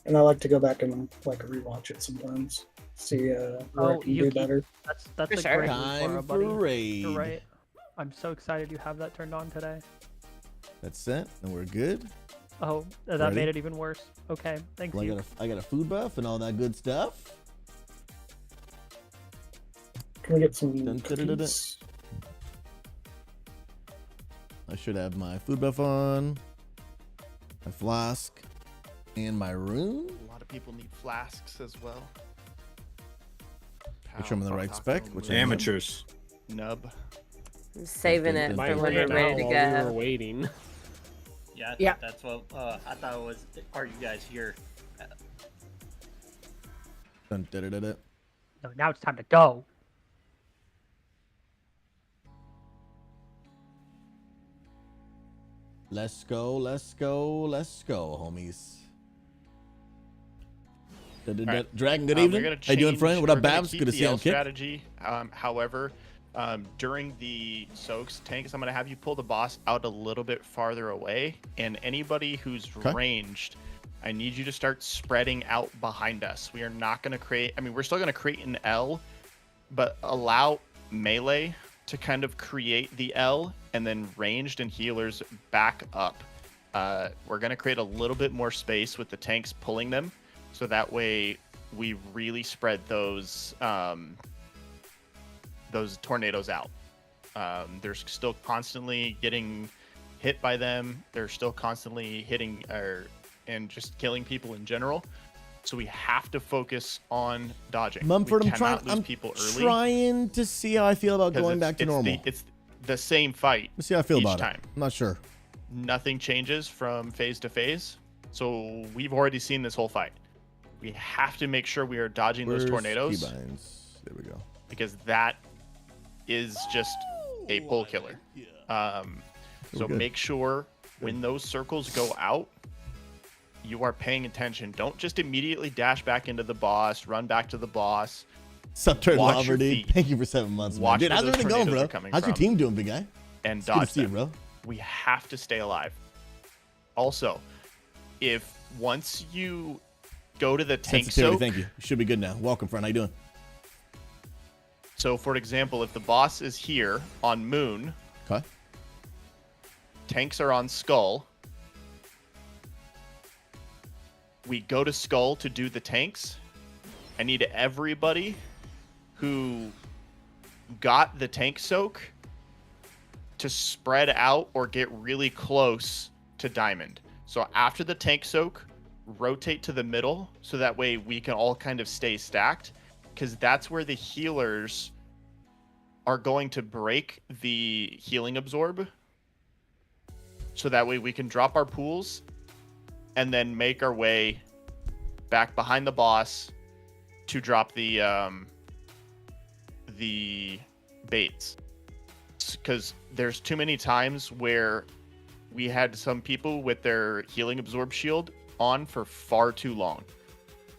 and I like to go back and like rewatch it sometimes, see where I Oh, can do Yuki, better. that's For a sure. great move, Time Laura, for buddy. raid. You're right. I'm so excited you have that turned on today. That's set, and we're good. Oh, that Ready? made it even worse. Okay, thanks Well, you. I got a food buff and all that good stuff. Can we get some Dun, dun, dun, dun. cookies? I should have my food buff on, my flask, and my rune. A lot of people need flasks as well. Make sure I'm in the right spec. Which I am. Amateurs. Nub. I'm saving it Might for when we're Now ready to while we were go. waiting. Yeah, Yeah. that's what I thought it was. Are you guys here? Dun, dun, dun, dun, dun. No, now it's time to go. Let's go, let's go, let's go, homies. Dun, dun, dun. Alright. Dragon, good We're evening. gonna How you doing, change- friend? What we're up, gonna Babs? keep Good to the see you L on kick. strategy. However, during the soaks tanks, I'm gonna have you pull the boss out a little bit farther away, and anybody who's Okay. ranged, I need you to start spreading out behind us. We are not gonna create. I mean, we're still gonna create an L, but allow melee to kind of create the L, and then ranged and healers back up. We're gonna create a little bit more space with the tanks pulling them, so that way we really spread those tornadoes out. They're still constantly getting hit by them. They're still constantly hitting and just killing people in general. So we have to focus on dodging. Mumford, we I'm trying. cannot lose I'm people early trying to see how I feel about 'cause going back to it's normal. it's the same fight Let's see how I feel each about time. it. I'm not sure. Nothing changes from phase to phase. So we've already seen this whole fight. We have to make sure we are dodging Where's those tornadoes keybinds? There we go. because that is just a pull killer. So good. make sure when those circles go out, you are paying attention. Don't just immediately dash back into the boss, run back to the boss. Subturn Watch Lover, your dude. feet. Thank you for 7 months, man. Watch Dude, where how's those everything going, tornadoes bro? are coming How's your from. team doing, big guy? And It's good to dodge see you, them. bro. We have to stay alive. Also, if once you go to the tank Sensitivity, soak, thank you. You should be good now. Welcome, friend. How you doing? so for example, if the boss is here on Moon, Okay. tanks are on Skull, we go to Skull to do the tanks. I need everybody who got the tank soak to spread out or get really close to Diamond. So after the tank soak, rotate to the middle so that way we can all kind of stay stacked, because that's where the healers are going to break the healing absorb. So that way we can drop our pools and then make our way back behind the boss to drop the baits. Because there's too many times where we had some people with their healing absorb shield on for far too long.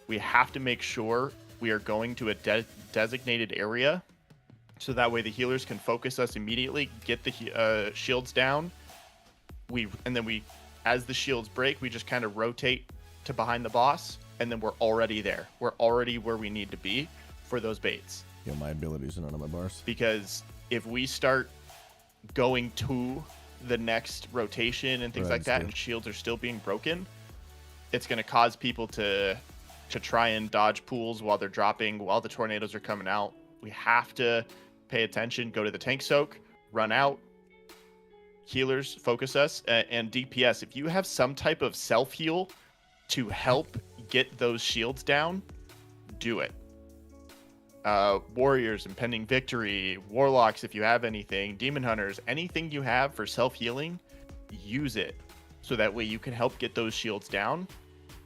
We have to make sure we are going to a designated area so that way the healers can focus us immediately, get the shields down. And then as the shields break, we just kind of rotate to behind the boss, and then we're already there. We're already where we need to be for those baits. Yo, my abilities are none of my bars. Because if we start going to the next rotation and things Right, like that, so- and shields are still being broken, it's going to cause people to try and dodge pools while they're dropping, while the tornadoes are coming out. We have to pay attention, go to the tank soak, run out. Healers, focus us, and DPS. If you have some type of self-heal to help get those shields down, do it. Warriors, Impending Victory, Warlocks, if you have anything, Demon Hunters, anything you have for self-healing, use it. So that way you can help get those shields down.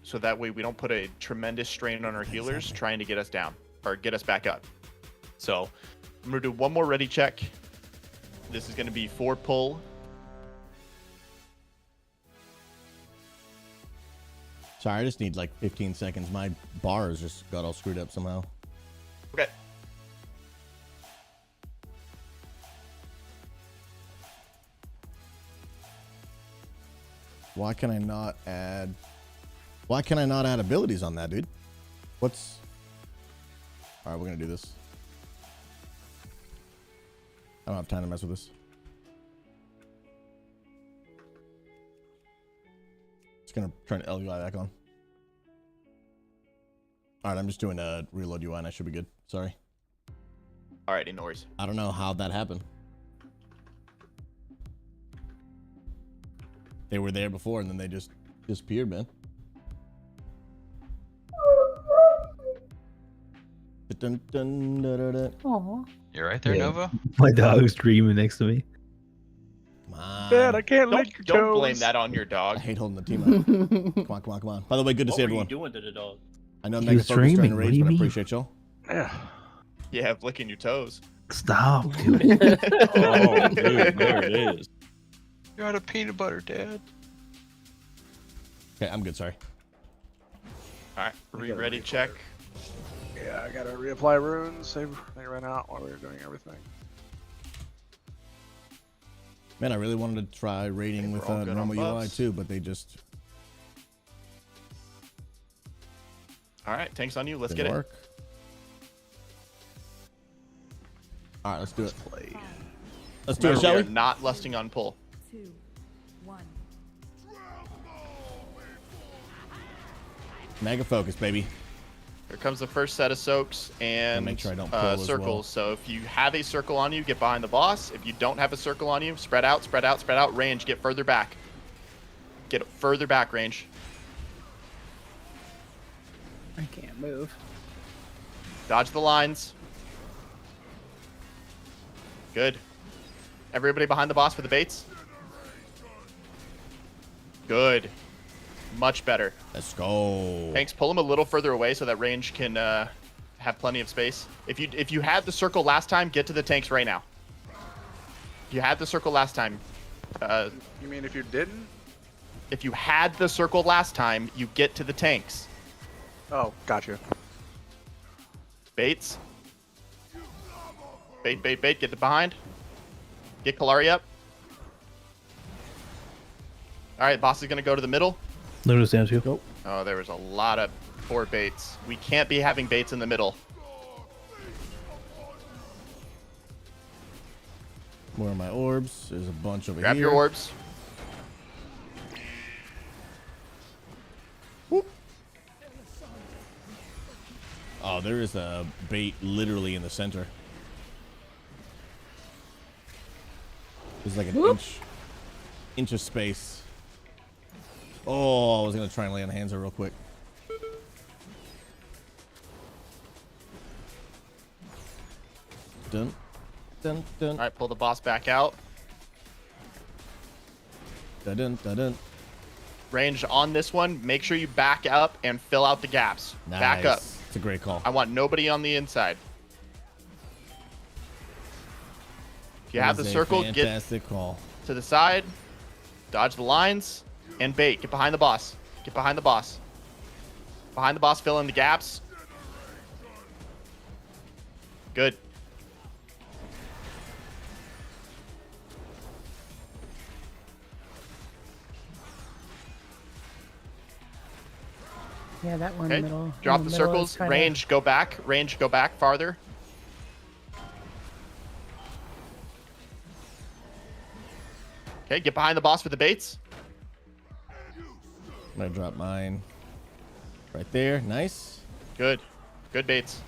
So that way we don't put a tremendous strain on our healers trying to get us down or get us back up. So I'm going to do one more ready check. This is going to be 4 pull. Sorry, I just need like 15 seconds. My bars just got all screwed up somehow. Okay. Why can I not add Why can I not add abilities on that, dude? What's... All right, we're going to do this. I don't have time to mess with this. Just going to turn LUI back on. All right, I'm just doing a reload UI and I should be good. Sorry. Alrighty, no worries. I don't know how that happened. They were there before and then they just disappeared, man. Dun, dun, da, da, da. Aw. You're right there, Yeah. Nova? My dog's dreaming next to me. Come on. Dad, I can't Don't, lick your don't toes. blame that on your I dog. hate holding the team up. Come on, come on, come on. By the way, good to What see were you everyone. doing to the dog? I know I'm He mega was focused during dreaming. the What race, do you but I mean? appreciate y'all. Yeah. Yeah, licking your toes. Stop, dude. Oh, dude, there it is. You're out of peanut butter, Dad. Okay, I'm good, sorry. Alright, are we ready? Check. Yeah, I gotta reapply runes. They ran out while we were doing everything. Man, I really wanted to try raiding We're with all good on normal UI buffs. too, but they just Alright, tanks on you. Let's didn't get work. All right, let's do it. Let's it. do it, Remember, shall we we? are not lusting on pull. 2, 1. Mega focus, baby. Here comes the first set of soaks and make sure I don't pull as circles. well. So if you have a circle on you, get behind the boss. If you don't have a circle on you, spread out, spread out, spread out. Range, get further back. Get further back, range. I can't move. Dodge the lines. Good. Everybody behind the boss for the baits. Good. Much better. Let's go. Tanks, pull him a little further away so that range can have plenty of space. If you had the circle last time, get to the tanks right now. If you had the circle last time, You mean if you didn't? if you had the circle last time, you get to the tanks. Oh, gotcha. Baits. Bait, bait, bait. Get the behind. Get Kalari up. All right, boss is gonna go to the middle. Luna's down too. Go. Oh, there was a lot of poor baits. We can't be having baits in the middle. Where are my orbs? There's a bunch over Grab here. your orbs. Oh, there is a bait literally in the center. There's like an inch of space. Oh, I was gonna try and lay on hands there real quick. Dun, dun, dun, All right, pull the boss back out. dun, dun, dun, dun. Range on this one. Make sure you back up and fill out the gaps. Nice. Back up. It's a great call. I want nobody on the inside. If you That have the is a circle, get fantastic call. to the side, dodge the lines, and bait. Get behind the boss. Get behind the boss. Behind the boss, fill in the gaps. Good. Yeah, that one Okay. in the middle. Drop in the middle is circles. kinda- Range, go back. Range, go back farther. Okay, get behind the boss for the baits. I'm gonna drop mine right there. Nice. Good. Good baits.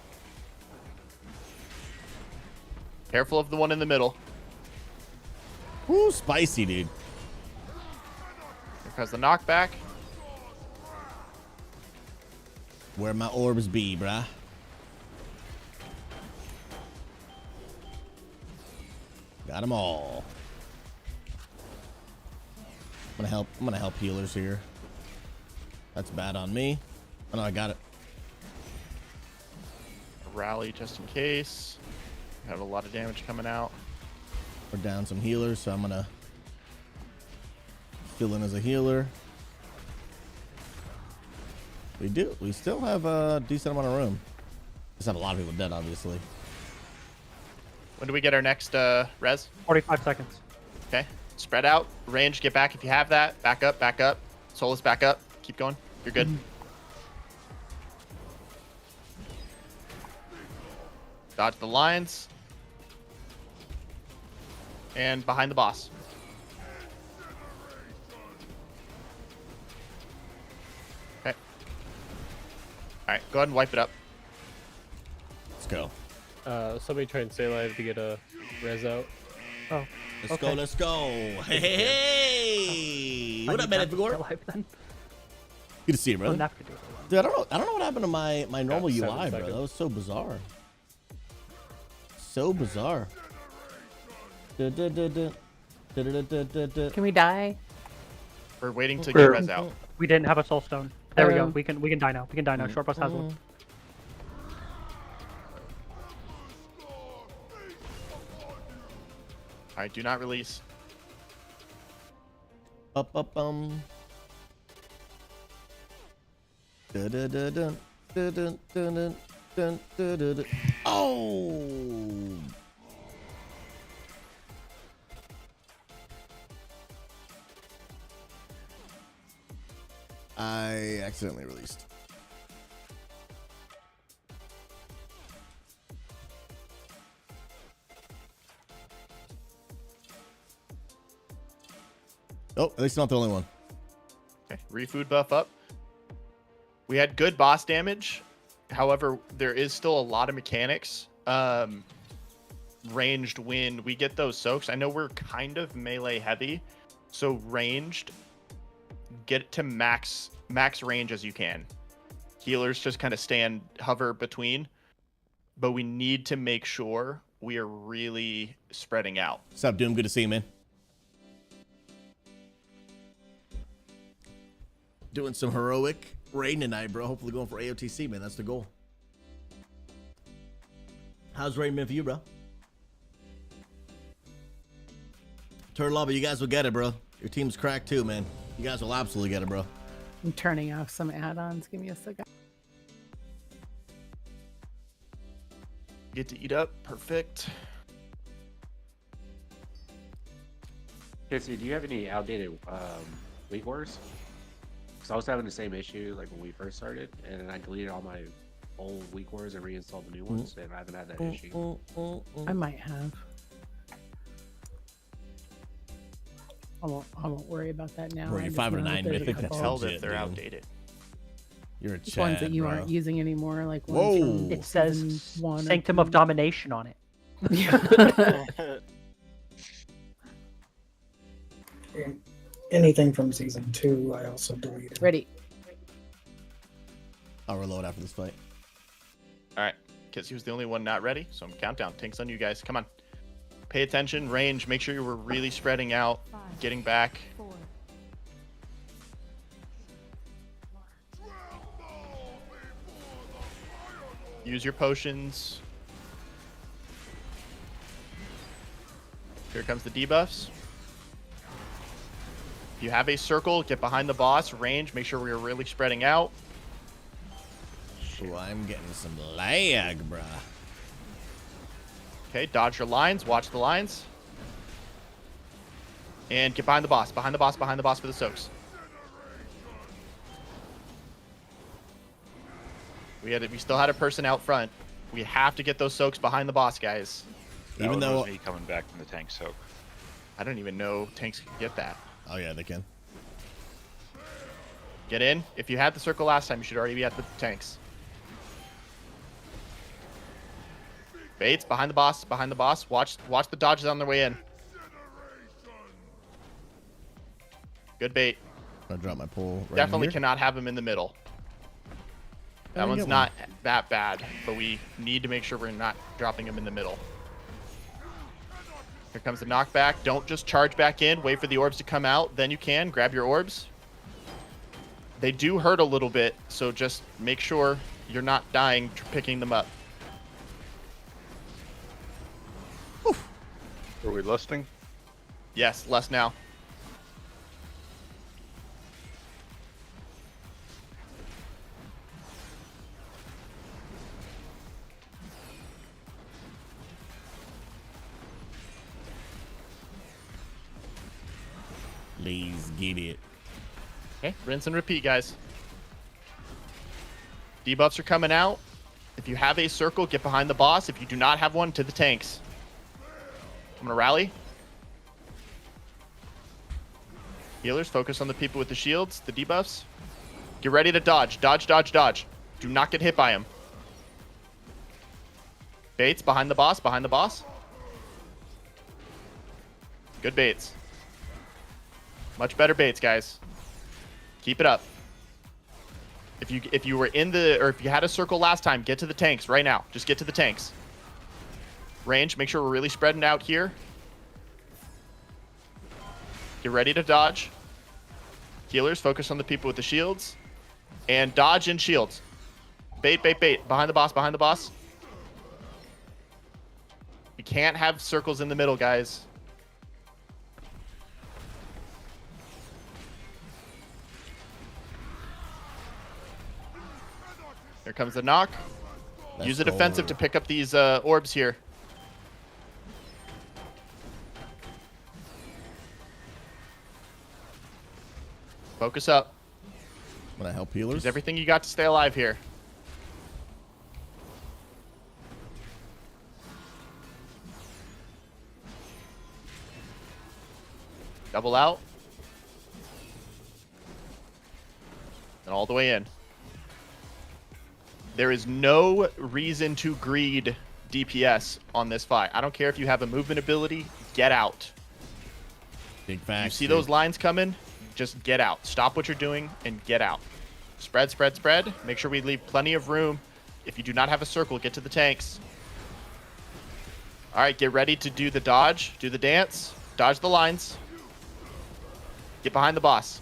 Careful of the one in the middle. Ooh, spicy, dude. Here comes the knockback. Where my orbs be, bruh? Got them all. I'm gonna help healers here. That's bad on me. Oh no, I got it. Rally just in case. Have a lot of damage coming out. We're down some healers, so I'm gonna fill in as a healer. We still have a decent amount of room. Just have a lot of people dead, obviously. When do we get our next res? 45 seconds. Okay. Spread out. Range, get back if you have that. Back up, back up. Solus, back up. Keep going. You're good. Dodge the lines. And behind the boss. Okay. Alright, go ahead and wipe it up. Let's go. Somebody try and stay alive to get a res out. Oh. Let's Okay. go. Let's go. Hey, hey, hey. What up, man? Vigor? Then. Good to see you, We'll brother. have to do it alone. Dude, I don't know what happened to my normal UI, 7 bro. seconds. That was so bizarre. So bizarre. Can we die? We're waiting to get res out. We didn't have a soul stone. There we go. Oh. We can die now. We can die now. Short bus has one. Alright, do not release. Up, up, Dun-dun-dun-dun. Dun-dun-dun-dun. Dun-dun-dun-dun. Oh! I accidentally released. Oh, at least I'm not the only one. Okay, refood buff up. We had good boss damage. However, there is still a lot of mechanics. Ranged when we get those soaks. I know we're kind of melee heavy, so ranged, get it to max range as you can. Healers just kind of hover between, but we need to make sure we are really spreading out. What's up, Doom? Good to see you, man. Doing some heroic raid tonight, bro. Hopefully going for AOTC, man. That's the goal. How's raid been for you, bro? Turtle Lava, you guys will get it, bro. Your team's cracked too, man. You guys will absolutely get it, bro. I'm turning off some add-ons. Give me a second. Get to eat up. Perfect. Casey, do you have any outdated weak wars? Because I was having the same issue like when we first started, and then I deleted all my old weak wars and reinstalled the new ones, and I haven't had that issue. I might have. I won't worry about that now. Bro, I you're just 5 know and that 9 there's a mythic. couple Tell Legit, that they're dude. outdated. You're a ones Chad, that you bro. aren't using anymore, like Whoa. ones from It says season 1 or Sanctum 2. of Domination on it. And anything from season 2, I also deleted. Ready. I'll reload after this fight. All right, because he was the only one not ready. So I'm countdown. Tanks on you guys. Come on. Pay attention. Range. Make sure you were really spreading out. Getting back. Use your potions. Here comes the debuffs. If you have a circle, get behind the boss. Range. Make sure we are really spreading out. Ooh, I'm getting some lag, bruh. Okay, dodge your lines. Watch the lines. And get behind the boss. Behind the boss. Behind the boss for the soaks. We still had a person out front. We have to get those soaks behind the boss, guys. Even though me coming back from the tank soak. I don't even know tanks can get that. Oh yeah, they can. Get in. If you had the circle last time, you should already be at the tanks. Baits behind the boss. Behind the boss. Watch the dodges on their way in. Good bait. I drop my pole. Right Definitely in here. cannot have him in the middle. That Gotta one's get not that bad, but we need to make sure we're not dropping him in the middle. Here comes the knockback. Don't just charge back in. Wait for the orbs to come out. Then you can. Grab your orbs. They do hurt a little bit, so just make sure you're not dying picking them up. Are we listing? Yes, less now. Let's get it. Okay, rinse and repeat, guys. Debuffs are coming out. If you have a circle, get behind the boss. If you do not have one, to the tanks. I'm gonna rally. Healers, focus on the people with the shields, the debuffs. Get ready to dodge. Dodge, dodge, dodge. Do not get hit by him. Baits, behind the boss, behind the boss. Good baits. Much better baits, guys. Keep it up. If you were in the, or if you had a circle last time, get to the tanks right now. Just get to the tanks. Range, make sure we're really spreading out here. Get ready to dodge. Healers, focus on the people with the shields. And dodge and shields. Bait, bait, bait. Behind the boss, behind the boss. We can't have circles in the middle, guys. Here comes the knock. Use a defensive to pick up these orbs here. Focus up. I'm gonna help healers. Use everything you got to stay alive here. Double out. And all the way in. There is no reason to greed DPS on this fight. I don't care if you have a movement ability, get out. Big facts. You see those lines coming? Just get out. Stop what you're doing and get out. Spread, spread, spread. Make sure we leave plenty of room. If you do not have a circle, get to the tanks. All right, get ready to do the dodge. Do the dance. Dodge the lines. Get behind the boss.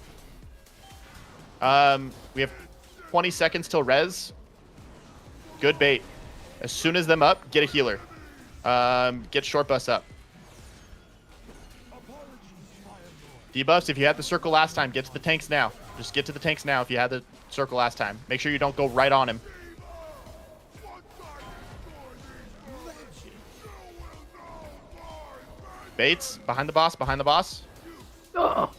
We have 20 seconds till res. Good bait. As soon as them up, get a healer. Get short bus up. Debuffs, if you had the circle last time, get to the tanks now. Just get to the tanks now if you had the circle last time. Make sure you don't go right on him. Baits, behind the boss, behind the boss. Oh.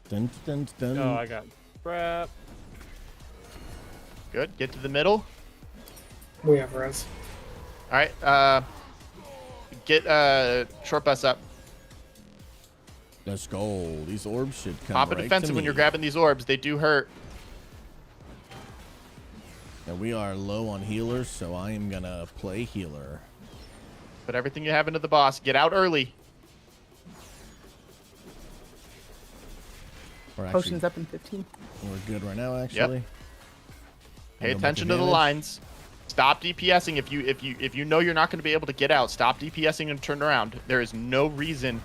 Dun, dun, dun. Oh, I got crap. Good, get to the middle. We have res. All right, get short bus up. Let's go. These orbs should come Pop a right defensive to when me. you're grabbing these orbs. They do hurt. And we are low on healers, so I am gonna play healer. Put everything you have into the boss. Get out early. We're actually, Potions up in 15. we're good right now, actually. Pay Go attention back to the advantage. lines. Stop DPSing if you know you're not going to be able to get out. Stop DPSing and turn around. There is no reason.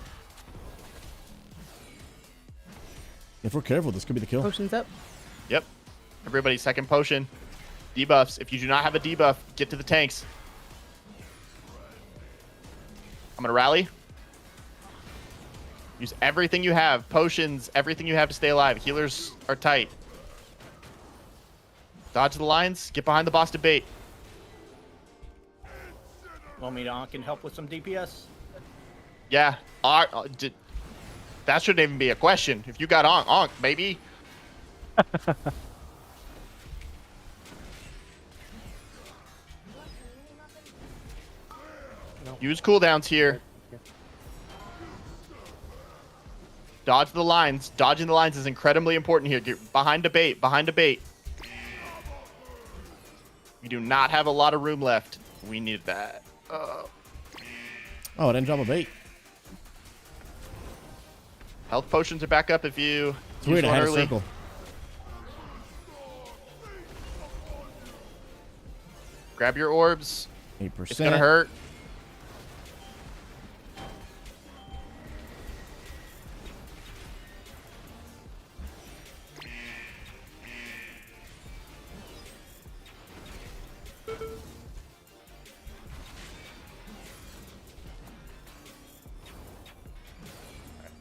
If we're careful, this could be the kill. Potions up. Yep. Everybody, second potion. Debuffs. If you do not have a debuff, get to the tanks. I'm gonna rally. Use everything you have. Potions, everything you have to stay alive. Healers are tight. Dodge the lines. Get behind the boss to bait. Want me to onk and help with some DPS? Yeah. That shouldn't even be a question. If you got onk, baby. Use cooldowns here. Dodge the lines. Dodging the lines is incredibly important here. Get behind a bait. Behind a bait. We do not have a lot of room left. We need that. Oh, I didn't drop a bait. Health potions are back up if you It's use weird, I one had a early. circle. Grab your orbs. 8%. It's gonna hurt.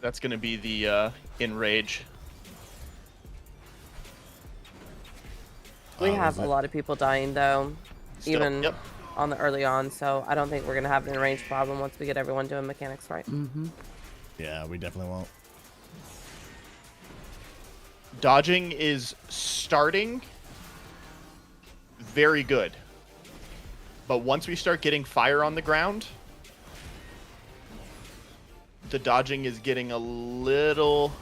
That's gonna be the enrage. We Oh, have is a it? lot of people dying though, Still, even yep. on the early on. So I don't think we're gonna have an range problem once we get everyone doing mechanics right. Mm-hmm. Yeah, we definitely won't. Dodging is starting very good. But once we start getting fire on the ground, the dodging is getting a little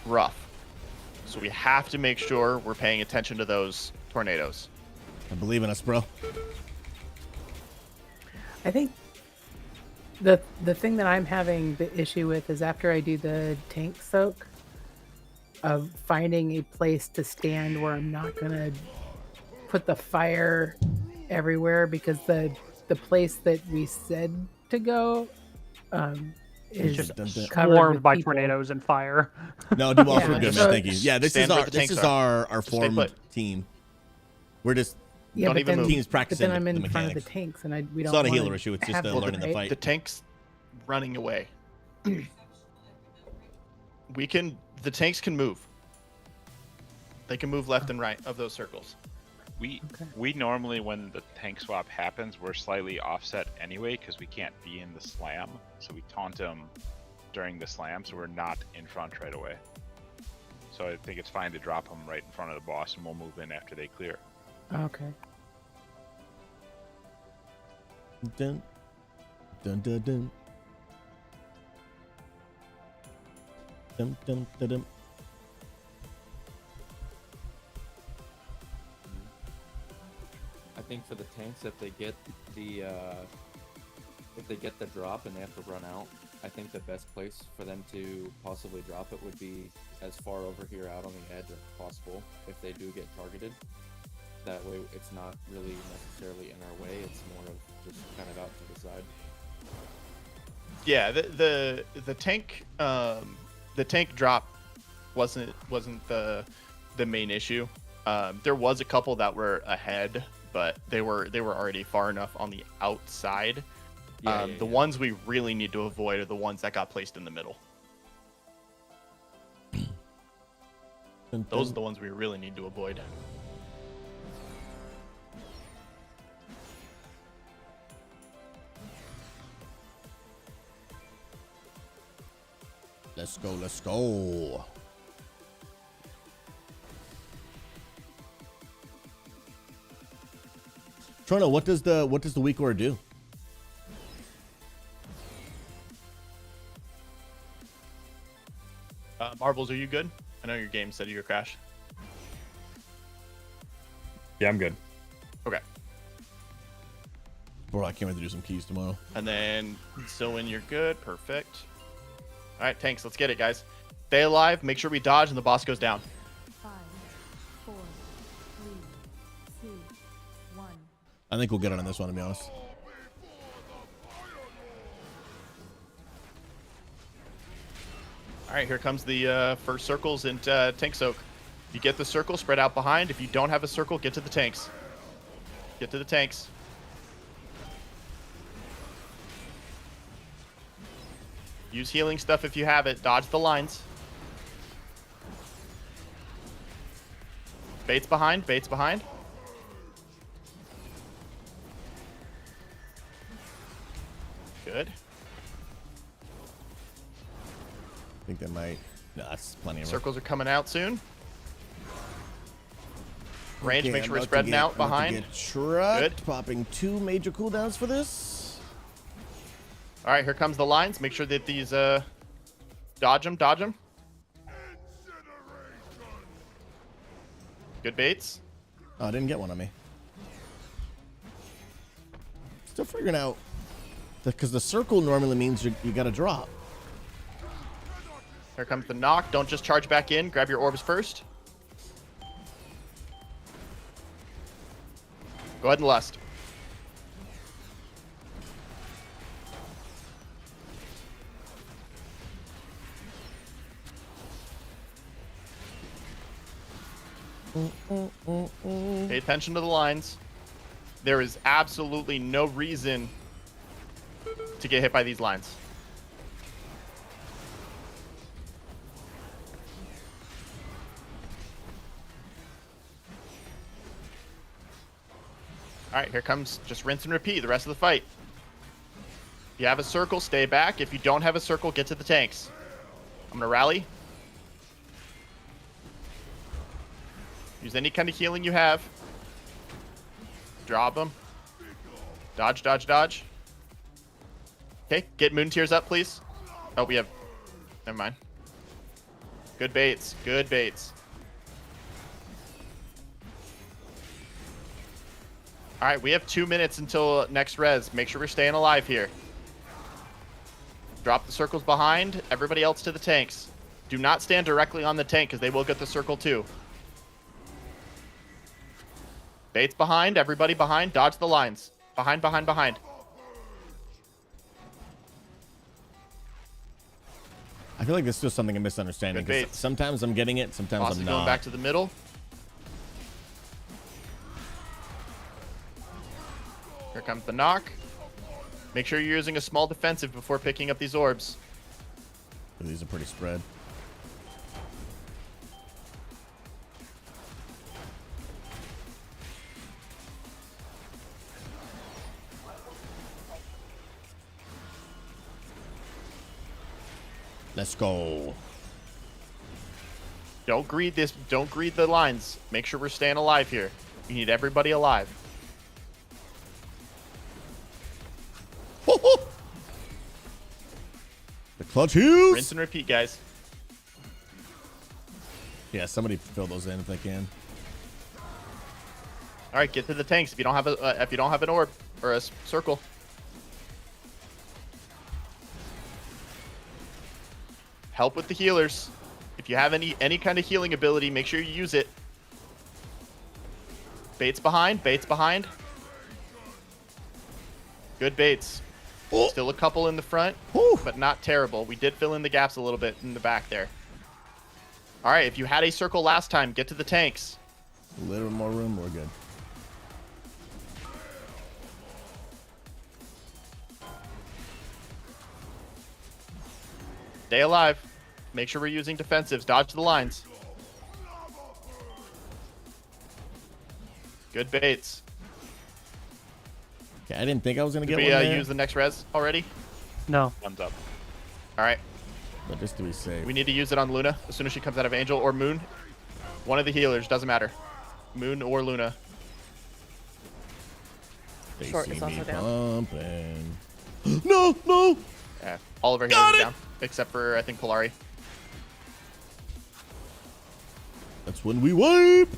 rough. So we have to make sure we're paying attention to those tornadoes. I believe in us, bro. I think the thing that I'm having the issue with is after I do the tank soak, of finding a place to stand where I'm not gonna put the fire everywhere, because the place that we said to go is Just covered swarmed with by people. tornadoes and fire. No, do all Yeah, for good, so- man. Thank you. Yeah, this Stand is where our the tanks our Just stay formed put. team. We're just Yeah, Don't but even then, move. teams but practicing then I'm the in front of mechanics. the tanks, and we It's don't. not a healer wanna issue. It's just have that, learning the right? fight. The tank's running away. The tanks can move. They can move left and right of those circles. We normally, when the tank swap happens, we're slightly offset anyway because we can't be in the slam. So we taunt them during the slam, so we're not in front right away. So I think it's fine to drop them right in front of the boss, and we'll move in after they clear. Okay. Dun, dun, dun, dun. Dum, dum, dum, dum. I think for the tanks, if they get the drop and they have to run out, I think the best place for them to possibly drop it would be as far over here out on the edge as possible. If they do get targeted, that way it's not really necessarily in our way. It's more of just kind of out to the side. Yeah, the tank drop wasn't the main issue. There was a couple that were ahead, but they were already far enough on the outside. The ones we really need to avoid are the ones that got placed in the middle. Those are the ones we really need to avoid. Let's go, let's go. Trono, what does the weak order do? Marbles, are you good? I know your game said you crash. Yeah, I'm good. Okay. Bro, I can't wait to do some keys tomorrow. And then still when you're good, perfect. All right, tanks, let's get it, guys. Stay alive, make sure we dodge, and the boss goes down. 5, 4, 3, 2, 1. I think we'll get it on this one, to be honest. All right, here comes the first circles and tank soak. If you get the circle, spread out behind. If you don't have a circle, get to the tanks. Get to the tanks. Use healing stuff if you have it. Dodge the lines. Bait's behind. Bait's behind. Good. I think they might. No, that's plenty of Circles are coming out soon. Range, Okay, make I'm sure we're about to spreading get- out I'm about to behind. get trucked, Good. popping 2 major cooldowns for this. All right, here comes the lines. Make sure that these dodge them, dodge them. Good baits. Oh, I didn't get one on me. Still figuring out because the circle normally means you got to drop. Here comes the knock. Don't just charge back in. Grab your orbs first. Go ahead and lust. Pay attention to the lines. There is absolutely no reason to get hit by these lines. All right, here comes just rinse and repeat the rest of the fight. If you have a circle, stay back. If you don't have a circle, get to the tanks. I'm going to rally. Use any kind of healing you have. Drop them. Dodge, dodge, dodge. Okay, get Moon Tears up, please. Oh, we have... Never mind. Good baits. Good baits. All right, we have 2 minutes until next res. Make sure we're staying alive here. Drop the circles behind. Everybody else to the tanks. Do not stand directly on the tank because they will get the circle too. Baits behind. Everybody behind. Dodge the lines. Behind, behind, behind. I feel like this is just something I'm misunderstanding. Good 'Cause baits. sometimes I'm getting it, sometimes Boss is I'm going not. back to the middle. Here comes the knock. Make sure you're using a small defensive before picking up these orbs. These are pretty spread. Let's go. Don't greed this. Don't greed the lines. Make sure we're staying alive here. You need everybody alive. The clutch heals. Rinse and repeat, guys. Yeah, somebody fill those in if they can. All right, get to the tanks if you don't have an orb or a circle. Help with the healers. If you have any kind of healing ability, make sure you use it. Baits behind. Baits behind. Good baits. Still a couple in the front, but not terrible. We did fill in the gaps a little bit in the back there. All right, if you had a circle last time, get to the tanks. A little more room, we're good. Stay alive. Make sure we're using defensives. Dodge the lines. Good baits. Okay, I didn't think I was going to Did get we one there. use the next res already? No. Thumbs up. All right. But just to be safe. We need to use it on Luna as soon as she comes out of Angel or Moon. One of the healers, doesn't matter. Moon or Luna. They Short see is me also down. pumping. No, no. Yeah, all of our healers are down, except for, I think, Polari. That's when we wipe.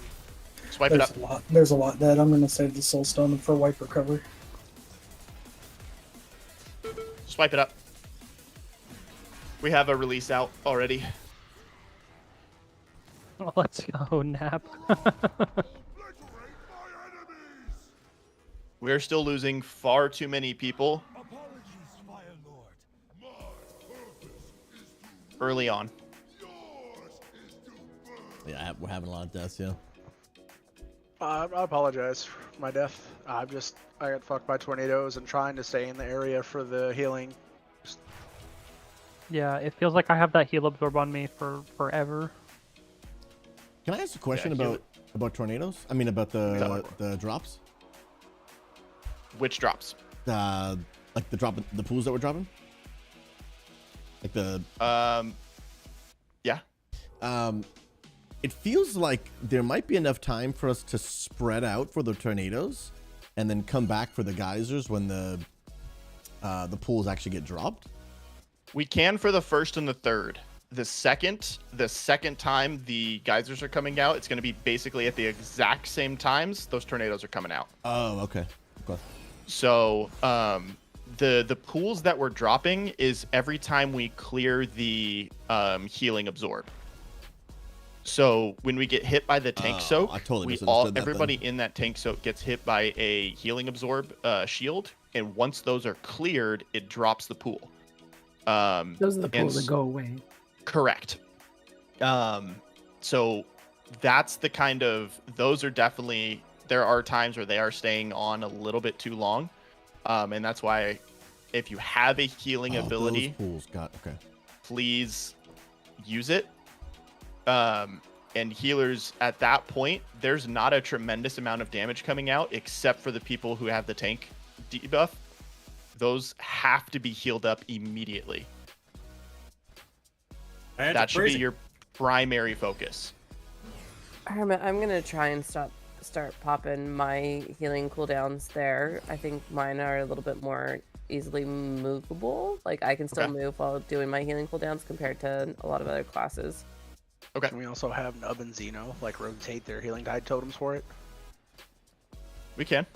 Swipe it up. There's a lot dead. I'm gonna save the soul stone for wipe recover. Swipe it up. We have a release out already. Oh, let's go, nap. We're still losing far too many people early on. Yeah, we're having a lot of deaths, yeah. I apologize for my death. I got fucked by tornadoes and trying to stay in the area for the healing. Yeah, it feels like I have that heal absorb on me for forever. Can I ask a question about tornadoes? I mean, about the drops? Which drops? Like the pools that we're dropping? Like the... Yeah. It feels like there might be enough time for us to spread out for the tornadoes and then come back for the geysers when the pools actually get dropped. We can for the first and the third. The second time the geysers are coming out, it's going to be basically at the exact same times those tornadoes are coming out. Oh, okay. So the pools that we're dropping is every time we clear the healing absorb. So when we get hit by the tank soak, I totally misunderstood that everybody in that tank soak gets hit by a healing absorb shield, and once those are cleared, it drops the pool. Those are the pools that go away. Correct. So that's the kind of, those are definitely, there are times where they are staying on a little bit too long. And that's why if you have a healing ability, those pools please use it. And healers at that point, there's not a tremendous amount of damage coming out except for the people who have the tank debuff. Those have to be healed up immediately. That should be your primary focus. Hermit, I'm gonna try and start popping my healing cooldowns there. I think mine are a little bit more easily movable. Like I can still move while doing my healing cooldowns compared to a lot of other classes. Okay. Can we also have Nub and Xeno like rotate their healing tide totems for it? We can.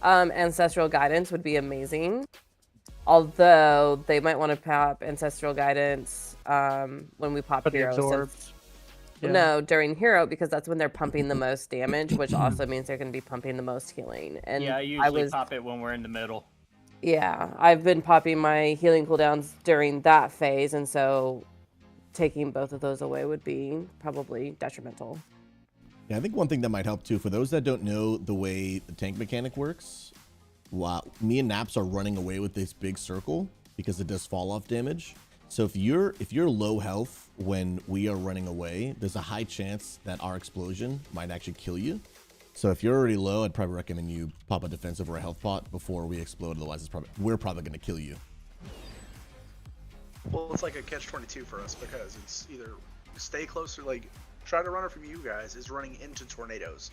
Ancestral guidance would be amazing. Although they might want to pop ancestral guidance when we pop hero. Absorbs. Yeah. No, during hero because that's when they're pumping the most damage, which also means they're going to be pumping the most healing. And yeah, I usually pop it when we're in the middle. Yeah, I've been popping my healing cooldowns during that phase, and so taking both of those away would be probably detrimental. Yeah, I think one thing that might help too, for those that don't know the way the tank mechanic works, me and Naps are running away with this big circle because it does fall off damage. So if you're low health when we are running away, there's a high chance that our explosion might actually kill you. So if you're already low, I'd probably recommend you pop a defensive or a health pot before we explode. Otherwise, we're probably going to kill you. Well, it's like a catch-22 for us because it's either stay closer, like try to run it from you guys is running into tornadoes,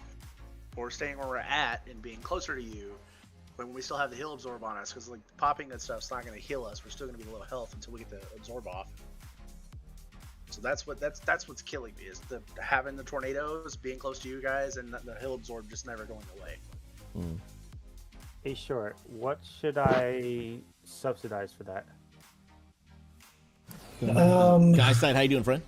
or staying where we're at and being closer to you when we still have the heal absorb on us, because like popping that stuff's not going to heal us. We're still going to be low health until we get the absorb off. So that's what's killing me is having the tornadoes, being close to you guys, and the heal absorb just never going away. Hey, Short, what should I subsidize for that? Guy side, how you doing, friend?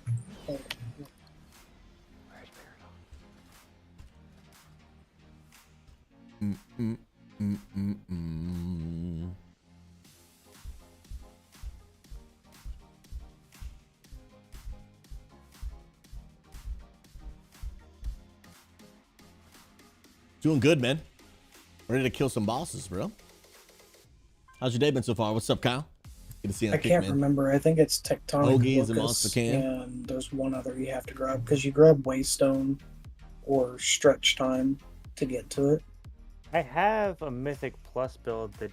Doing good, man. Ready to kill some bosses, bro. How's your day been so far? What's up, Kyle? Good to see you on I can't remember. I think it's Tectonic Hoagies and Locust, Monster Can. and there's one other you have to grab because you grab Waystone or Stretch Time to get to it. I have a Mythic Plus build that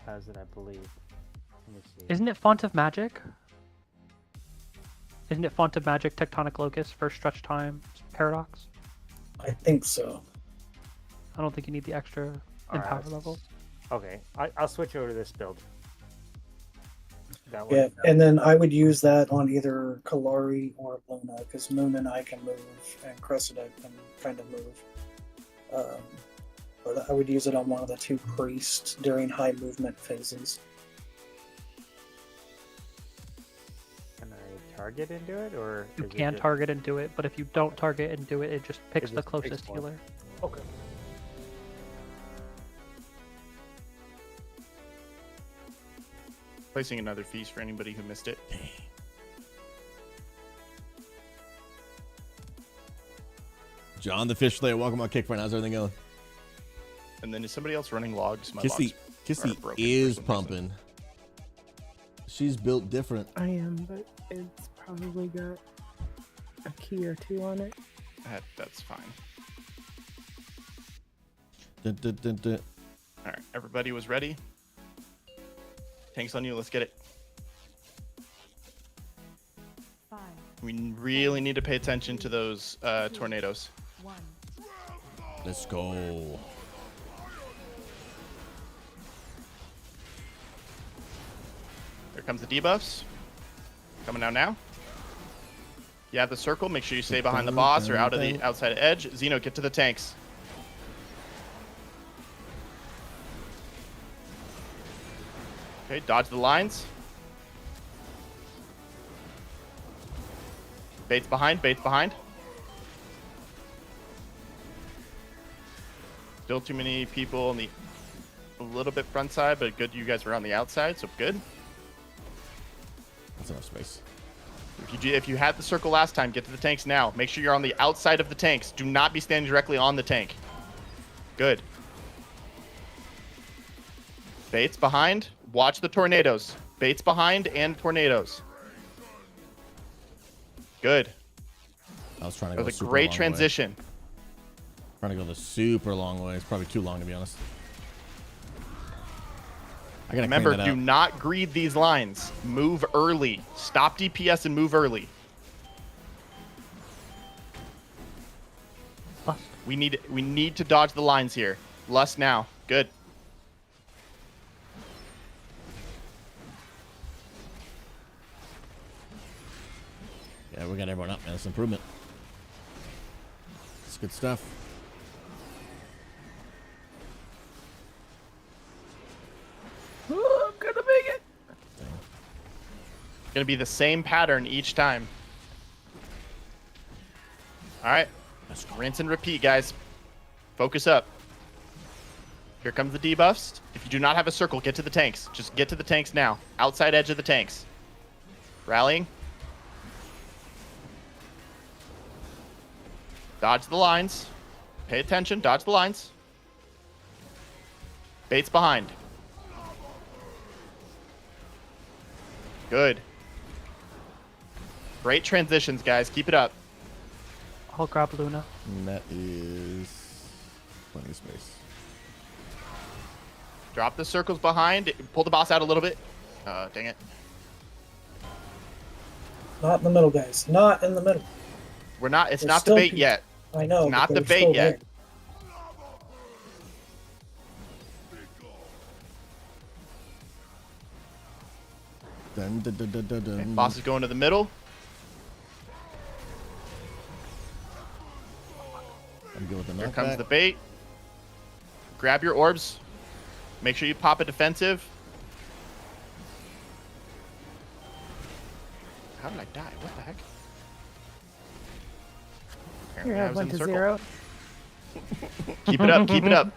has it, I believe. Let me see. Isn't it Font of Magic? Isn't it Font of Magic, Tectonic Locust, First Stretch Time, Paradox? I think so. I don't think you need the extra in power level. Okay, I'll switch over to this build. That Yeah, and then I would use that on either Kalari or Luna because Moon and I can move, and Cressida can kind of move. But I would use it on one of the two priests during high movement phases. Can I target into it, or You is it can just- target and do it, but if you don't target and do it, it just picks It the just picks closest one. healer. Okay. Placing another feast for anybody who missed it. John the Fish Slayer, welcome on Kickfront. How's everything going? And then is somebody else running logs? My Kissy logs are broken is for some reason. pumping. She's built different. I am, but it's probably got a key or two on it. That's fine. Dun, dun, dun, dun. All right, everybody was ready. Tanks on you. Let's get it. 5, We really need to pay attention to those tornadoes. 1. Let's go. Here comes the debuffs. Coming out now. You have the circle. Make sure you stay behind the boss or out of the outside edge. Xeno, get to the tanks. Okay, dodge the lines. Bait's behind, Bait's behind. Still too many people on the a little bit front side, but good you guys were on the outside, so good. That's enough space. If you had the circle last time, get to the tanks now. Make sure you're on the outside of the tanks. Do not be standing directly on the tank. Good. Bait's behind. Watch the tornadoes. Bait's behind and tornadoes. Good. I was trying to That go was a super great long transition. Way. Trying to go the super long way. It's probably too long to be honest. I gotta Remember, clean that do out. not greed these lines. Move early. Stop DPS and move early. We need to dodge the lines here. Lust now. Good. Yeah, we got everyone up, man. It's improvement. It's good stuff. Oh, I'm gonna make it. Gonna be the same pattern each time. All right. Rinse and repeat, guys. Focus up. Here comes the debuffs. If you do not have a circle, get to the tanks. Just get to the tanks now. Outside edge of the tanks. Rallying. Dodge the lines. Pay attention. Dodge the lines. Baits behind. Good. Great transitions, guys. Keep it up. I'll grab Luna. And that is plenty of space. Drop the circles behind. Pull the boss out a little bit. Dang it. Not in the middle, guys. Not in the middle. We're not. It's There's not the still bait people- yet. I know. It's not but the they're bait still yet. Dun, dun, dun, dun, dun, dun. Okay, boss is going to the middle. I'm good with the Here knockback. comes the bait. Grab your orbs. Make sure you pop a defensive. How did I die? What the heck? Your Apparently I head was went in to the circle. zero. Keep it up. Keep it up.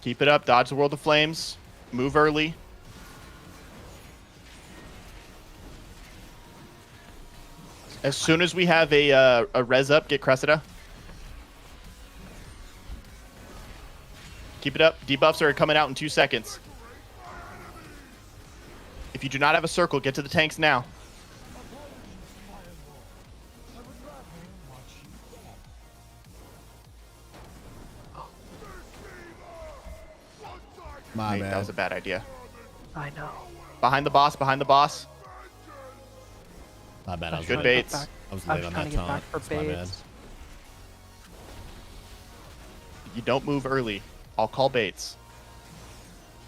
Keep it up. Dodge the World of Flames. Move early. As soon as we have a res up, get Cressida. Keep it up. Debuffs are coming out in 2 seconds. If you do not have a circle, get to the tanks now. My Nate, bad. that was a bad idea. I know. Behind the boss, behind the boss. My bad. I was Good late. baits. I was I late was on trying that to get taunt. back for That's my bad. baits. You don't move early. I'll call baits.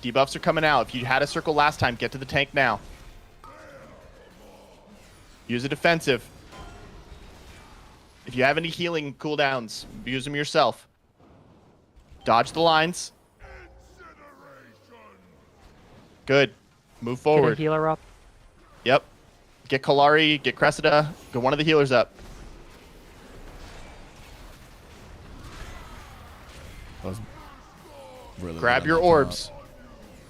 Debuffs are coming out. If you had a circle last time, get to the tank now. Use a defensive. If you have any healing cooldowns, use them yourself. Dodge the lines. Good. Move Get a forward. healer up. Yep. Get Kalari, get Cressida, get one of the healers up. I was really Grab late your on that orbs.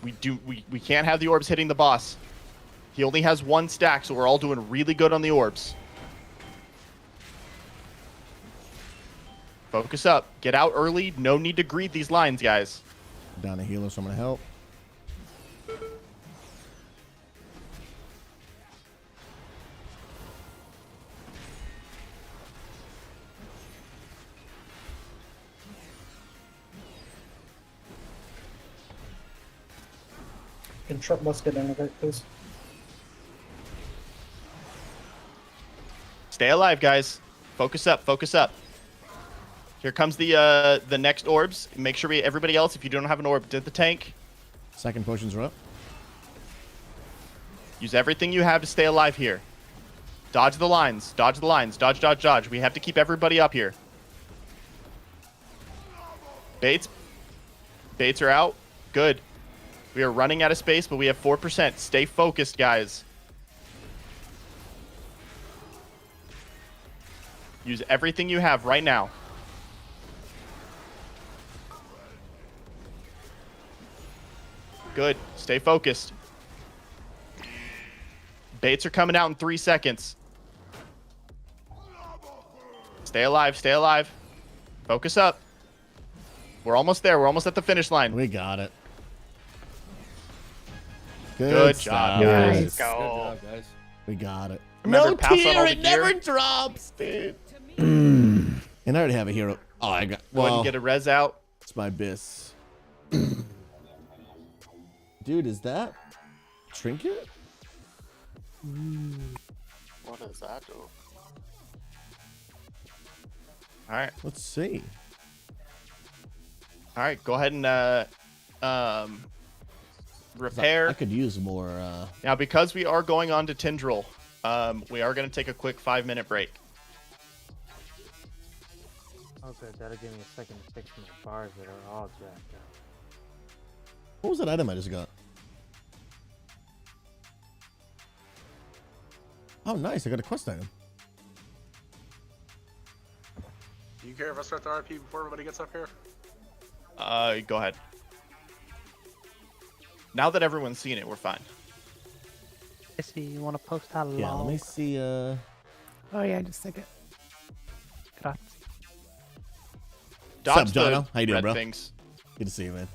We can't have the orbs hitting the boss. He only has 1 stack, so we're all doing really good on the orbs. Focus up. Get out early. No need to greed these lines, guys. taunt. Down a healer, so I'm gonna help. Can truck bus get in there, please? Stay alive, guys. Focus up. Focus up. Here comes the next orbs. Make sure everybody else, if you don't have an orb, get the tank. Second potions are up. Use everything you have to stay alive here. Dodge the lines. Dodge the lines. Dodge, dodge, dodge. We have to keep everybody up here. Baits. Baits are out. Good. We are running out of space, but we have 4%. Stay focused, guys. Use everything you have right now. Good. Stay focused. Baits are coming out in 3 seconds. Stay alive. Stay alive. Focus up. We're almost there. We're almost at the finish line. We got it. Good stuff. job, guys. Nice. Go. Good job, guys. We got it. Remember, no pass on tier, all the it never gear. drops, dude. And I already have a hero. Oh, I got. Go ahead Well, and get a res out. it's my bis. Dude, is that trinket? What does that do? All right. Let's see. All right, go ahead and repair. I could use more. Now, because we are going on to Tindril, we are going to take a quick 5-minute break. Okay, that'll give me a second to fix my bars that are all jacked up. What was that item I just got? Oh, nice. I got a quest item. Do you care if I start the RP before everybody gets up here? Go ahead. Now that everyone's seen it, we're fine. I see. You want to post that log? Yeah, let me see. Oh yeah, just a second. Grazie. Dodge What's up, Jono? the How you doing, red bro? things. Good to see you, man.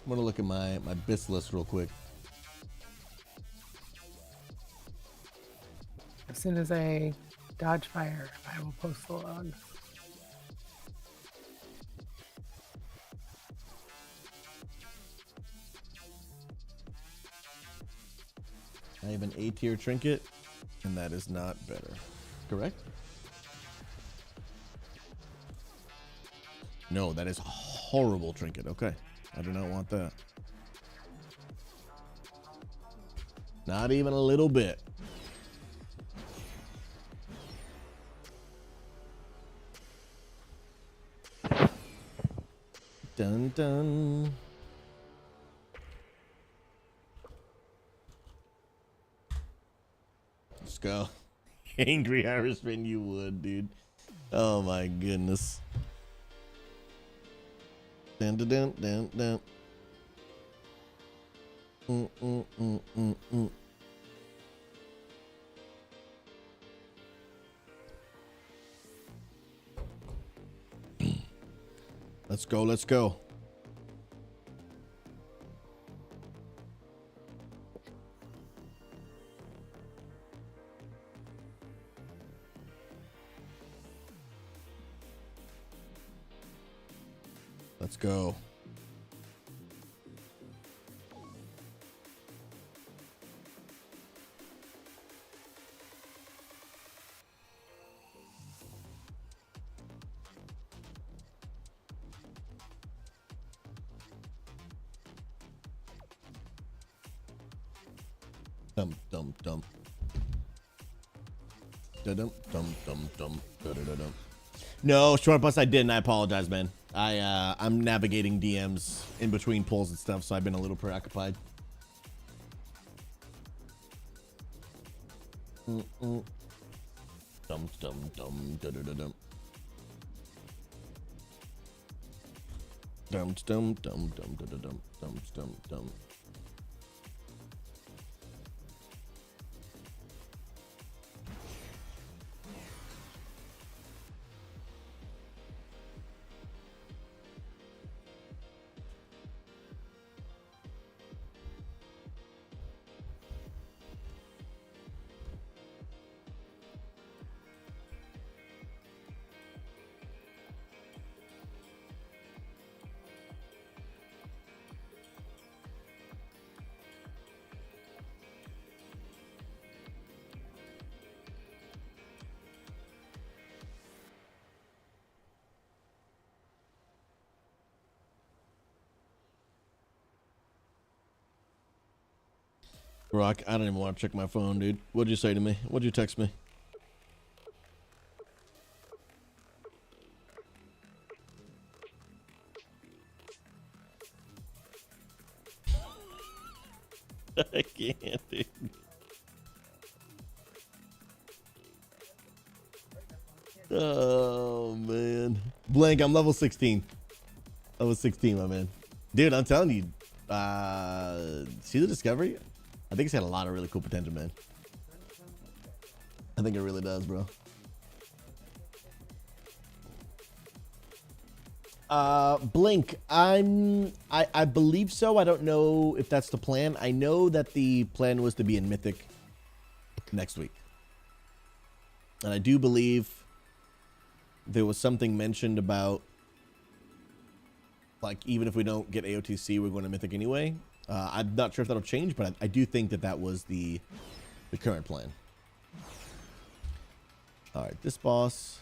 I'm gonna look at my bits list real quick. As soon as I dodge fire, I will post the log. I have an A tier trinket, and that is not better. Correct? No, that is a horrible trinket. Okay. I do not want that. Not even a little bit. Dun dun. Let's go. Angry Irishman, you would, dude. Oh my goodness. Dun dun dun dun dun. Mm. Let's go, let's go. Let's go. Dum dum dum. Dum dum dum dum dum. No, short bus I didn't. I apologize, man. I'm navigating DMs in between pulls and stuff, so I've been a little preoccupied. Dum dum dum dum dum. Dum dum dum dum dum dum dum dum. Rock, I don't even want to check my phone, dude. What'd you say to me? What'd you text me? I can't, dude. Oh, man. Blank, I'm level 16. Level 16, my man. Dude, I'm telling you. See the Discovery? I think it's got a lot of really cool potential, man. I think it really does, bro. Blink, I believe so. I don't know if that's the plan. I know that the plan was to be in Mythic next week. And I do believe there was something mentioned about, like, even if we don't get AOTC, we're going to Mythic anyway. I'm not sure if that'll change, but I do think that was the current plan. All right, this boss.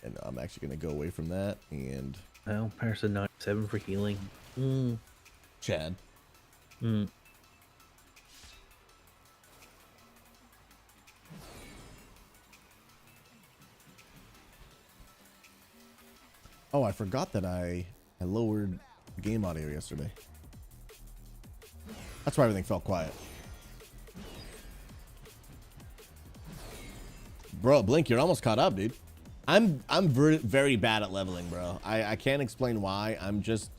And I'm actually going to go away from that and... Well, person 97 for healing. Chad. Oh, I forgot that I lowered game audio yesterday. That's why everything felt quiet. Bro, Blink, you're almost caught up, dude. I'm very bad at leveling, bro. I can't explain why. I'm just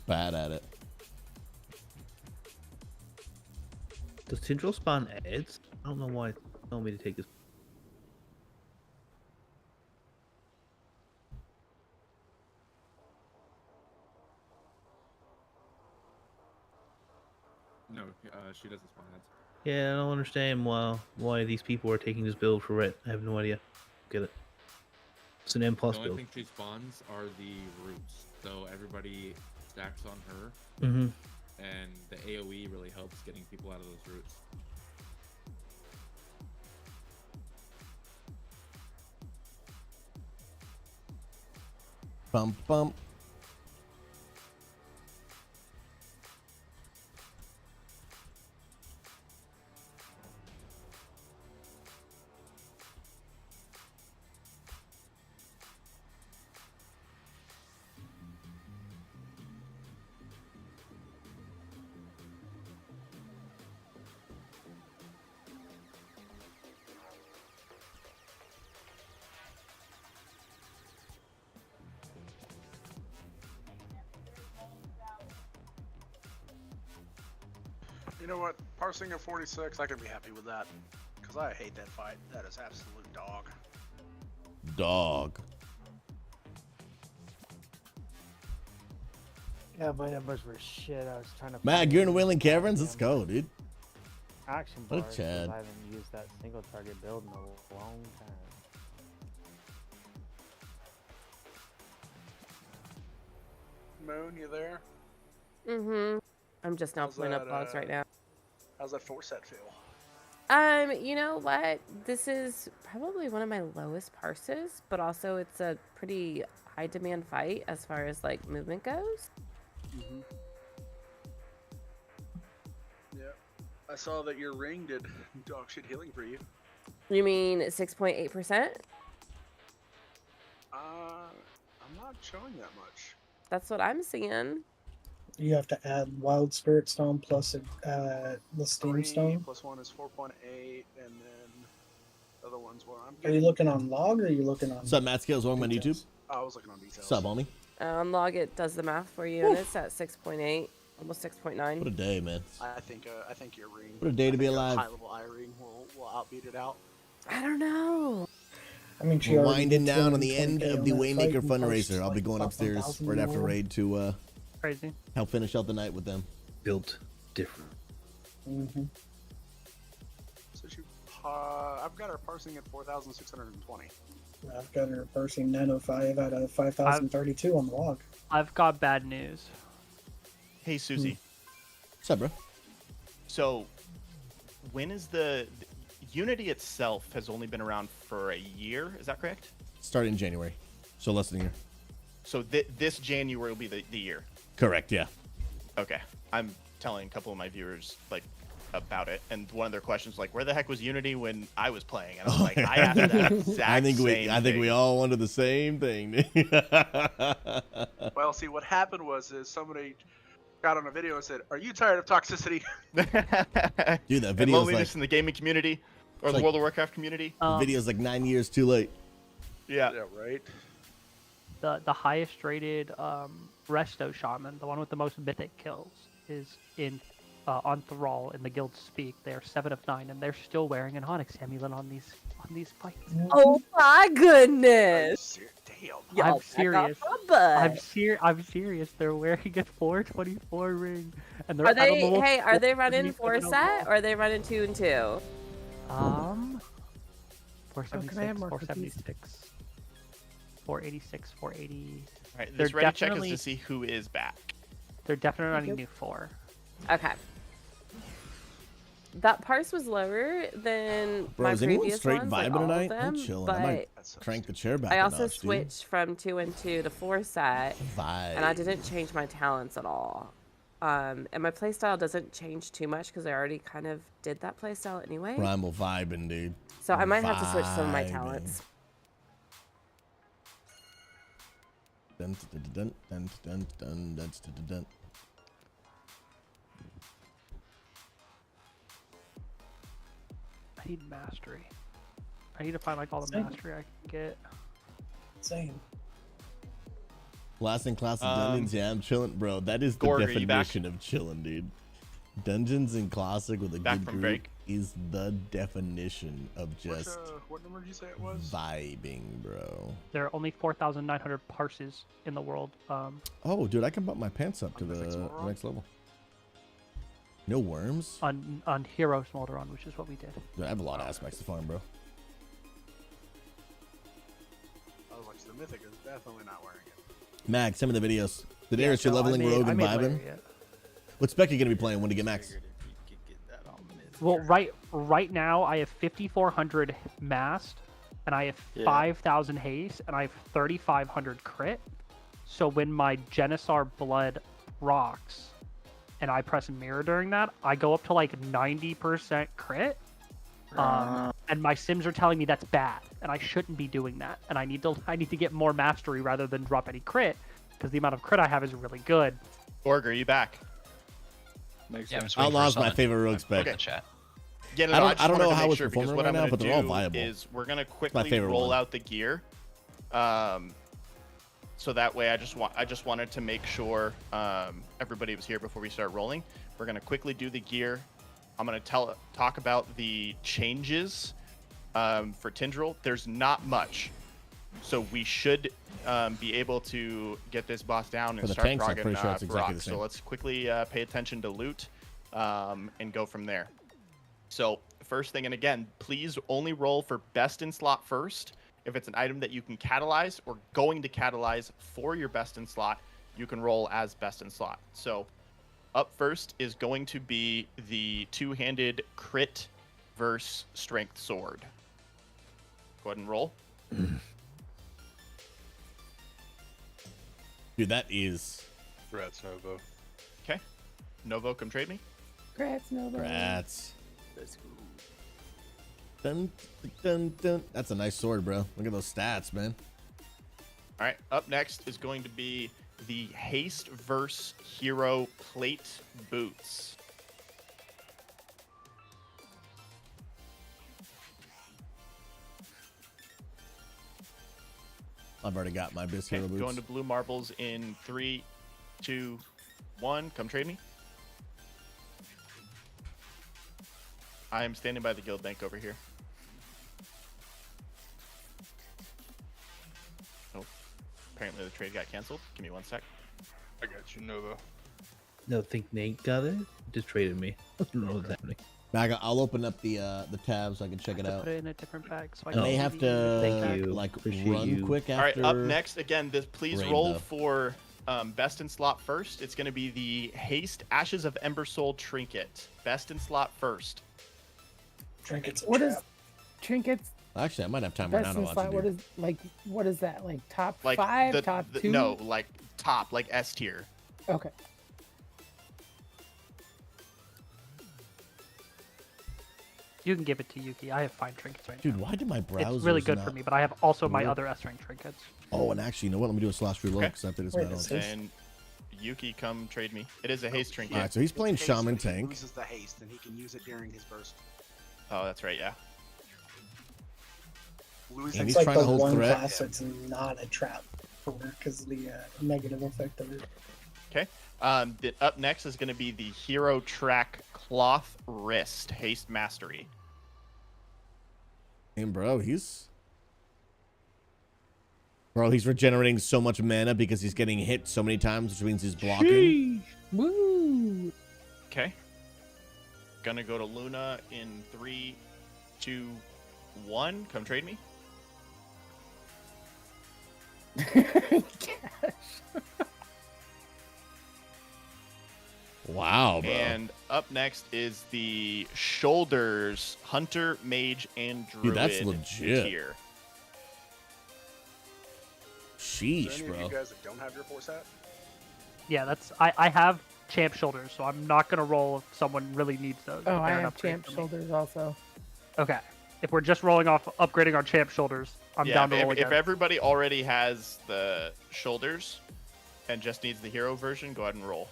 bad at it. Does Tindril spawn ads? I don't know why it's telling me to take this. No, she doesn't spawn ads. Yeah, I don't understand why these people are taking this build for it. I have no idea. Get it. It's an M+ The only build. thing she spawns are the roots, so everybody stacks on her. And the AoE really helps getting people out of those roots. Bump, bump. You know what? Parsing at 46, I can be happy with that. Because I hate that fight. That is absolute dog. Dog. Yeah, my numbers were shit. I was trying to. Matt, you're in Wailing Caverns? Let's go, dude. Action What a bars, 'cause Chad. I haven't used that single target build in a long time. Moon, you there? I'm just now pulling up logs right now. How's that 4-set feel? You know what? This is probably one of my lowest parses, but also it's a pretty high demand fight as far as like movement goes. Yeah. I saw that your ring did dog shit healing for you. You mean 6.8%? I'm not showing that much. That's what I'm seeing. You have to add Wild Spirit Stone plus the Steam 3 Stone. plus 1 is 4.8, and then the other ones where I'm Are you looking on log or are you looking on? What's up, Matt Scales? Welcome on YouTube. I was looking on details. What's up, homie? On log, it does the math for you, and it's at 6.8, almost 6.9. What a day, man. I think your ring. What a day to be your alive. High level I ring will outbeat it out. I don't know. I mean, We're winding down on the end of the Waymaker fundraiser. I'll be going like upstairs 1,000 right after more. raid to Crazy. help finish out the night with them. Built different. So I've got her parsing at 4,620. I've got her parsing 905 out of 5,032 on the log. I've got bad news. Hey, Susie. What's up, bro? So, when is the Unity itself has only been around for a year? Is that correct? Started in January, so less than a year. So this January will be the year. Correct. Yeah. Okay. I'm telling a couple of my viewers like about it, and one of their questions like, "Where the heck was Unity when I was playing?" And I was like, "I asked that exact I think same we thing. all wanted the same thing. Well, see, what happened was somebody got on a video and said, "Are you tired of toxicity?" Dude, that And video is loneliness like in the gaming community or the like- World of Warcraft community. the video's like 9 years too late. Yeah. Yeah, right. The highest rated Resto Shaman, the one with the most mythic kills, is in on Thrall in the guild Speak. They are 7 of 9, and they're still wearing an Onyx amulet on these fights. Oh my goodness! Damn. I'm Y'all serious. back off my butt. I'm serious. They're wearing a 424 ring, and they're Are they? level Hey, are they running 47 4-set or are they running 2 and 2? can I have 476, more cookies? 476, 486, 480. All right, They're this ready check is definitely- to see who is back. They're definitely running Yep. new 4. Okay. That parse was lower than Bro, my is anyone previous straight ones, vibing like all tonight? of them, I'm chilling. but I might crank the chair back I a also notch, dude. switched from 2 and 2 to 4-set, and I didn't change my talents at all. And my playstyle doesn't change too much because I already kind of did that playstyle anyway. Primal vibing, dude. So I might have to switch some of my Vibing. talents. Dun, dun, dun, dun, dun, dun, dun, dun, dun. I need mastery. I need to find like all the Same. mastery I can get. Same. Last in class of dungeons, yeah, I'm chilling, bro. That is the Gorg, are you back? definition of chilling, dude. Dungeons in classic with a Back good from group break? is the definition of just What number did you say it was? vibing, bro. There are only 4,900 parses in the world. Oh, dude, I can bump my pants up to the next level. No worms? On Hero Smolderon, which is what we did. Dude, I have a lot of aspects to farm, bro. I was like, the Mythic is definitely not wearing it. Mag, send me the videos. The Yeah, Darius, you're no, I leveling made- Rogue I and made vibing. Lair, What's Becky gonna be playing when to get max? Well, right now I have 5,400 massed, and I have 5,000 haste, and I have 3,500 crit. So when my Genisar blood rocks, and I press mirror during that, I go up to like 90% crit. And my sims are telling me that's bad, and I shouldn't be doing that. And I need to get more mastery rather than drop any crit, because the amount of crit I have is really good. Gorg, are you back? Outlaw's my favorite rogue spec. Okay. Chat. Yeah, no, I no, don't- just I don't wanted know to how make it's sure, because performing what right I'm now, gonna but they're all do viable. is we're gonna my quickly favorite roll one. out the gear. So that way, I just wanted to make sure everybody was here before we start rolling. We're gonna quickly do the gear. I'm gonna talk about the changes for Tindril. There's not much, so we should be able to get this boss down For and the start tanks, I'm progging pretty sure it's exactly the Fyrak. So same. let's quickly pay attention to loot and go from there. So first thing, and again, please only roll for best in slot first. If it's an item that you can catalyze or going to catalyze for your best in slot, you can roll as best in slot. So up first is going to be the two-handed crit versus strength sword. Go ahead and roll. Dude, that is Rats Novo. Okay. Novo, come trade me. Congrats, Nova. rats. Dun, dun, dun. That's a nice sword, bro. Look at those stats, man. All right. Up next is going to be the haste versus hero plate boots. I've already got my Abyss Okay, Hero boots. going to blue marbles in 3, 2, 1. Come trade me. I am standing by the guild bank over here. Oh, apparently the trade got canceled. Give me 1 sec. I got you, Novo. No, think Nate got it? Just traded me. I don't know what's happening. Mag, I'll open up the tab so I can check it To out. put it in a different bag, so I And can they see have the- to Thank you. like Appreciate run you. quick All after. right, up next, again, please Raid roll though. for best in slot first. It's going to be the haste Ashes of Ember Soul trinket. Best in slot first. Trinkets. What is trinkets? Actually, I might have time right now Best to in watch slot. it. What dude. is what is that? Like top Like 5, top 2? No, like top, like S tier. Okay. You can give it to Yuki. I have fine trinkets right Dude, now. why did my browser? It's really good for me, but I have also my work? other S rank trinkets. Oh, and actually, you know what? Let me do a slash reload Okay. because I think this Wait, battle. is it- And Yuki, come trade me. It is a haste trinket. All right, so he's playing Haste, Shaman but he Tank. loses the haste, and he can use it during his burst. Oh, that's right, yeah. Losing And It's he's like trying the to hold one threat. class that's not a trap for because of the negative effect of it. Okay. Up next is going to be the Hero Track Cloth Wrist Haste Mastery. And bro, he's regenerating so much mana because he's getting hit so many times, which means he's blocking. Woo! Okay. Gonna go to Luna in 3, 2, 1, come trade me. Wow, bro. And up next is the Shoulders Hunter, Mage, and Druid Dude, that's legit. tier. Sheesh, Is there any bro. of you guys that don't have your 4-sat? Yeah, that's I have champ shoulders, so I'm not gonna roll if someone really needs those. Oh, but I they're an have upgrade champ for me. shoulders also. Okay. If we're just rolling off upgrading our champ shoulders, I'm down to roll if again. everybody already has the Shoulders and just needs the hero version, go ahead and roll.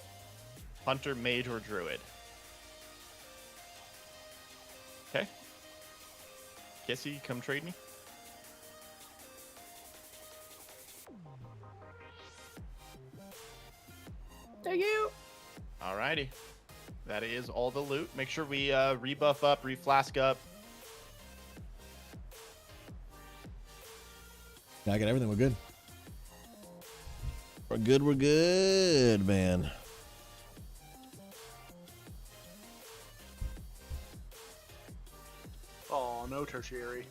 Hunter, Mage, or Druid. Okay. Kissy, come trade me. Thank you. Alrighty. That is all the loot. Make sure we rebuff up, reflask up. Yeah, I got everything. We're good. We're good, man. Oh, no tertiary.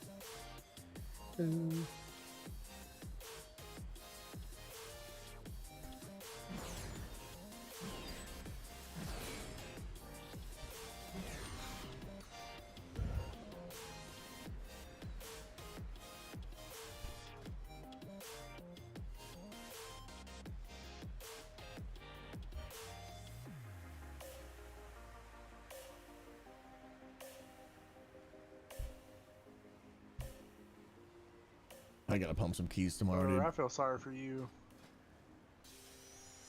I gotta pump some keys tomorrow, dude. I feel sorry for you.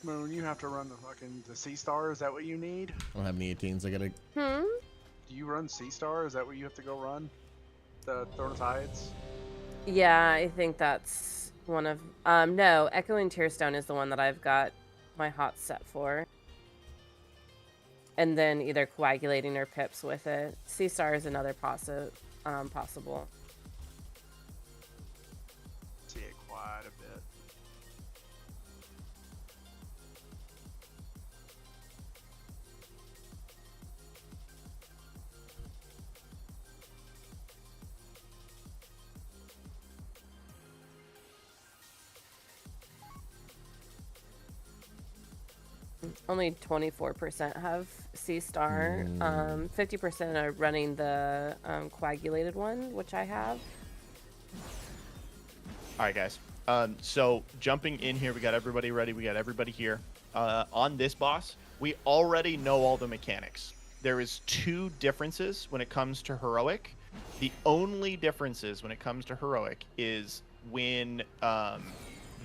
Moon, you have to run the Sea Star. Is that what you need? I don't have any 18s. I gotta. Do you run Sea Star? Is that what you have to go run? The Throne of Tides? Yeah, I think that's one of... no, Echoing Tearstone is the one that I've got my hot set for. And then either Coagulating or Pips with it. Sea Star is another possible. See it quite a bit. Only 24% have Sea Star. 50% are running the coagulated one, which I have. All right, guys. So jumping in here, we got everybody ready. We got everybody here. On this boss, we already know all the mechanics. There is 2 differences when it comes to heroic. The only differences when it comes to heroic is when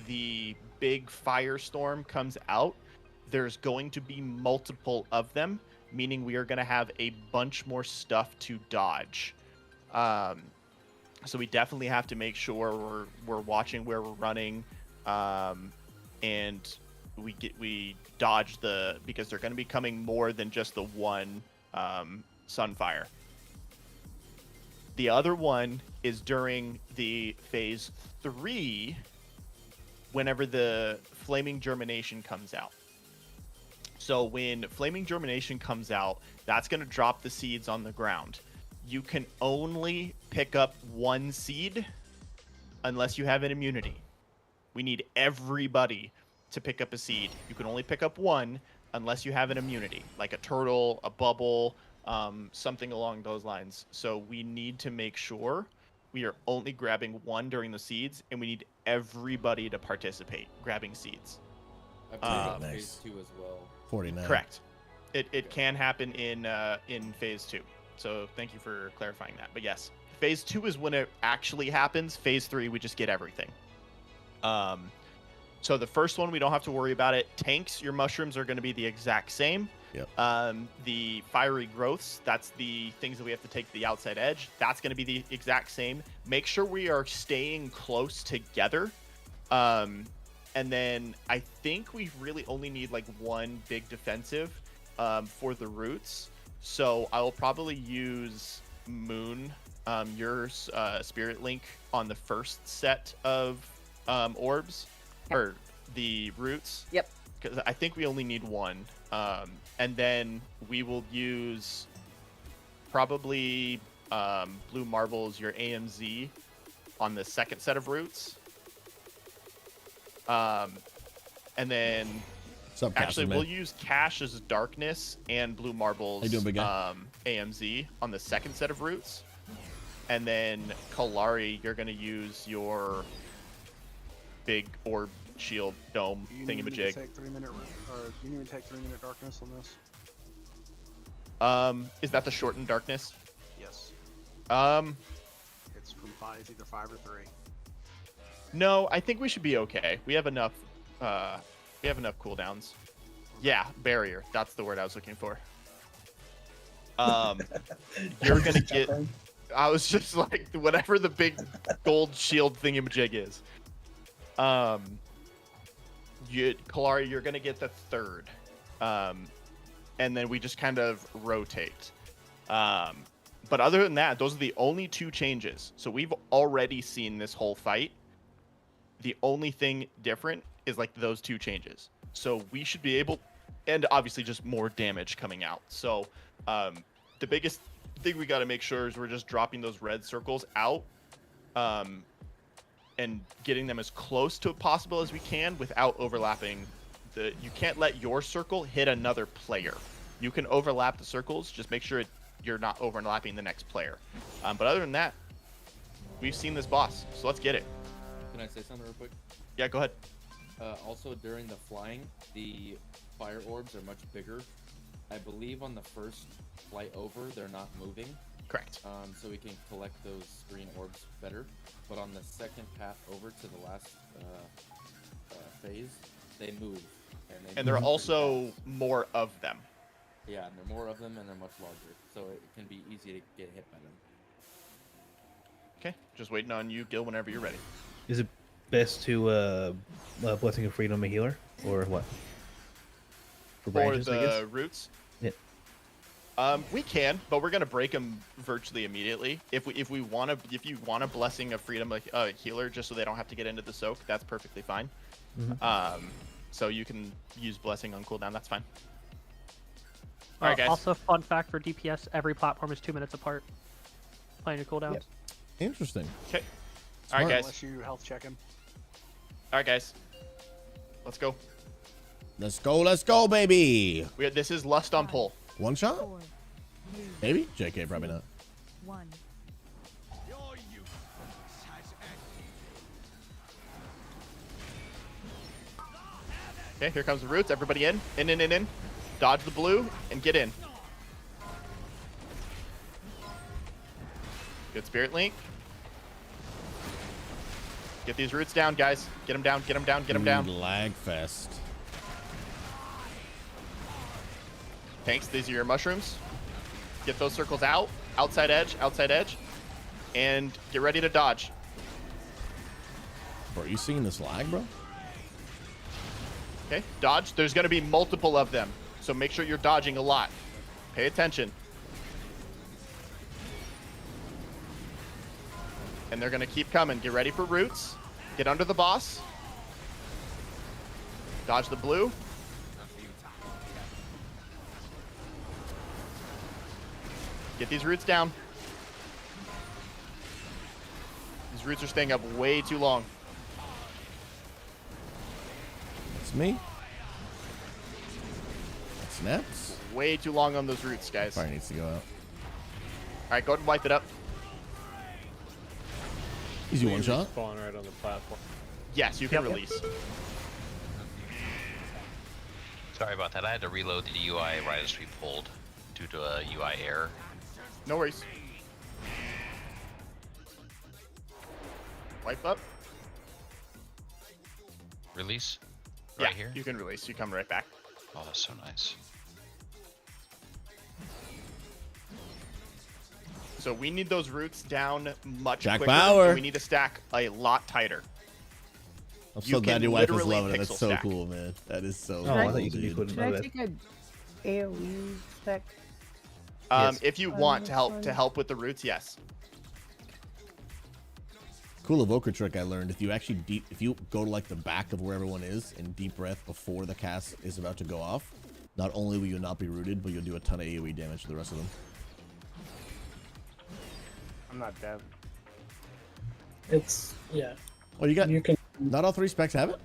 the big firestorm comes out. There's going to be multiple of them, meaning we are going to have a bunch more stuff to dodge. So we definitely have to make sure we're watching where we're running, and we dodge because they're going to be coming more than just the one Sunfire. The other one is during the phase 3, whenever the Flaming Germination comes out. So when Flaming Germination comes out, that's going to drop the seeds on the ground. You can only pick up 1 seed unless you have an immunity. We need everybody to pick up a seed. You can only pick up 1 unless you have an immunity, like a turtle, a bubble, something along those lines. So we need to make sure we are only grabbing 1 during the seeds, and we need everybody to participate, grabbing seeds. I believe phase 2 as well. 49. Correct. It can happen in phase 2. So thank you for clarifying that. But yes, phase 2 is when it actually happens. Phase 3, we just get everything. So the first one, we don't have to worry about it. Tanks, your mushrooms are going to be the exact same. Yep. The fiery growths, that's the things that we have to take to the outside edge. That's going to be the exact same. Make sure we are staying close together. And then I think we really only need like 1 big defensive for the roots. So I will probably use Moon, your Spirit Link on the first set of orbs, or the roots. Yep. Because I think we only need 1. And then we will use probably blue marbles your AMZ on the second set of roots. And then actually we'll use Cash's Darkness and blue marbles AMZ on the second set of roots. And then Kalari, you're gonna use your big orb shield dome thingamajig. Take 3 minute, or you need to take 3 minute darkness on this. Is that the shortened darkness? Yes. It's from 5, it's either 5 or 3. No, I think we should be okay. We have enough. We have enough cooldowns. Yeah, barrier. That's the word I was looking for. You're gonna get. I was just like whatever the big gold shield thingamajig is. Kalari, you're gonna get the third. And then we just kind of rotate. But other than that, those are the only 2 changes. So we've already seen this whole fight. The only thing different is like those 2 changes. So we should be able, and obviously just more damage coming out. So the biggest thing we got to make sure is we're just dropping those red circles out and getting them as close to possible as we can without overlapping. You can't let your circle hit another player. You can overlap the circles, just make sure you're not overlapping the next player. But other than that, we've seen this boss, so let's get it. Can I say something real quick? Yeah, go ahead. Also, during the flying, the fire orbs are much bigger. I believe on the first flight over, they're not moving. Correct. So we can collect those green orbs better. But on the second path over to the last phase, they move. And there are also more of them. Yeah, and there are more of them, and they're much larger. So it can be easy to get hit by them. Okay, just waiting on you, Gil, whenever you're ready. Is it best to Blessing of Freedom a healer, or what? For branches, the I guess? roots? Yeah. We can, but we're gonna break them virtually immediately. If you want a Blessing of Freedom healer, just so they don't have to get into the soak, that's perfectly fine. Mm-hmm. So you can use Blessing on cooldown. That's fine. All right, guys. Also, fun fact for DPS: every platform is 2 minutes apart. Playing your cooldowns. Yep. Interesting. Okay. All right, guys. Unless you health check him. All right, guys. Let's go. Let's go, baby. This is Lust on Pull. One shot? 4, 3, Maybe? JK, probably not. 1. Okay, here comes the roots. Everybody in. In. Dodge the blue and get in. Good Spirit Link. Get these roots down, guys. Get them down, get them down, get them down. Lag fest. Tanks, these are your mushrooms. Get those circles out. Outside edge. And get ready to dodge. Bro, are you seeing this lag, bro? Okay, dodge. There's going to be multiple of them, so make sure you're dodging a lot. Pay attention. And they're going to keep coming. Get ready for roots. Get under the boss. Dodge the blue. Get these roots down. These roots are staying up way too long. It's me. Snaps. Way too long on those roots, guys. Fire needs to go out. All right, go ahead and wipe it up. Easy one shot. Spawn right on the platform. Yes, you can release. Sorry about that. I had to reload the UI right as we pulled due to a UI error. No worries. Wipe up. Release? Right here? You can release. You come right back. Oh, that's so nice. So we need those roots down much Jack quicker. Bauer. And we need to stack a lot tighter. I'm so glad your wife is literally loving it. That's pixel so stack. cool, man. That is so I cool, thought you said you dude. couldn't. Should I take a AoE spec? Yes. If you want to help with the roots, yes. Cool evoker trick I learned. If you actually if you go to like the back of where everyone is and deep breath before the cast is about to go off, not only will you not be rooted, but you'll do a ton of AoE damage to the rest of them. not dev. It's yeah. Oh, you got. You can. Not all 3 specs have it.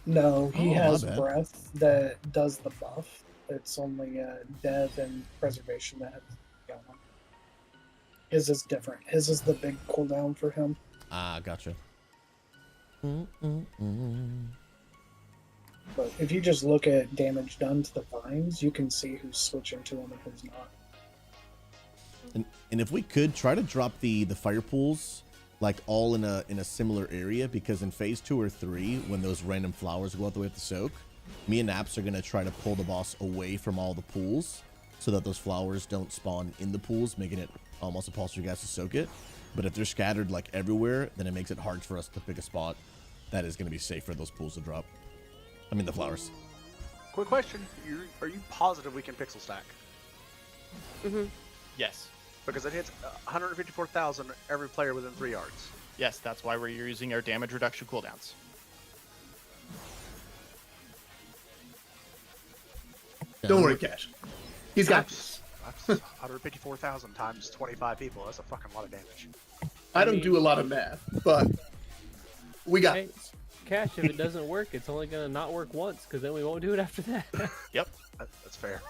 No, he Oh, my has bad. breath that does the buff. It's only dev and preservation that have going on. His is different. His is the big cooldown for him. Ah, gotcha. But if you just look at damage done to the vines, you can see who's switching to him and who's not. And if we could try to drop the fire pools like all in a similar area, because in phase 2 or 3, when those random flowers go out the way of the soak, me and Naps are gonna try to pull the boss away from all the pools so that those flowers don't spawn in the pools, making it almost impossible for you guys to soak it. But if they're scattered like everywhere, then it makes it hard for us to pick a spot that is gonna be safe for those pools to drop. I mean the flowers. Quick question: Are you positive we can pixel stack? Yes. Because it hits 154,000 every player within 3 yards. Yes, that's why we're using our damage reduction cooldowns. Don't worry, Cash. He's got this. That's 154,000 times 25 people. That's a fucking lot of damage. I don't do a lot of math, but we got Hey, Cash, if it doesn't work, it's only gonna not work once, because then we won't do it after that. Yep. That's fair.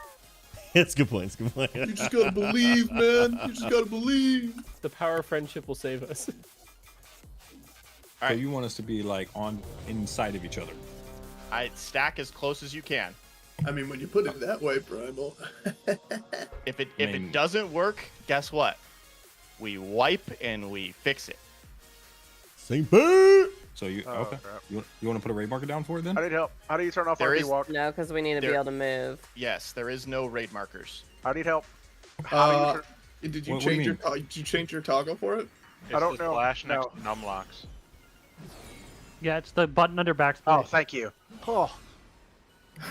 It's a good point. It's a good point. You just gotta believe, man. You just gotta believe. The power of friendship will save us. So you want us to be like on inside of each other? I stack as close as you can. I mean, when you put it that way, Primal. If it doesn't work, guess what? We wipe and we fix it. Same bird. So you Oh, okay? crap. You want to put a raid marker down for it then? I need help. How do you turn off There RP is- walk? No, because we need to be There- able to move. Yes, there is no raid markers. I need help. How do you turn... Did you What do you change your mean? did you change your toggle for it? It's I don't the know. Slash next No. to num locks. Yeah, it's the button under backspace. Oh, thank you. Oh.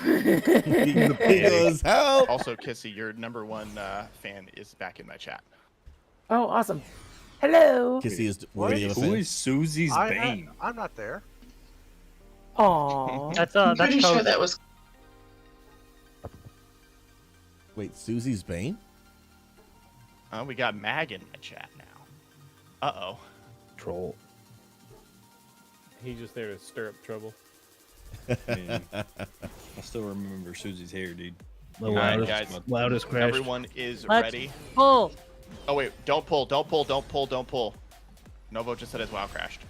The pickles, help! Also, Kissy, your #1 fan is back in my chat. Oh, awesome. Hello. Kissy is What? worthy of a Who fan. is Susie's Bane? I'm not there. Aww. That's I'm that's pretty code. sure that was. Wait, Susie's Bane? We got Mag in my chat now. Uh-oh. Troll. He's just there to stir up trouble. Man, I still remember Susie's hair, dude. The Alright, loudest, guys. loudest crash. Everyone is Let's ready. pull. Oh wait, don't pull, don't pull, don't pull, don't pull. Novo just said his WoW crashed.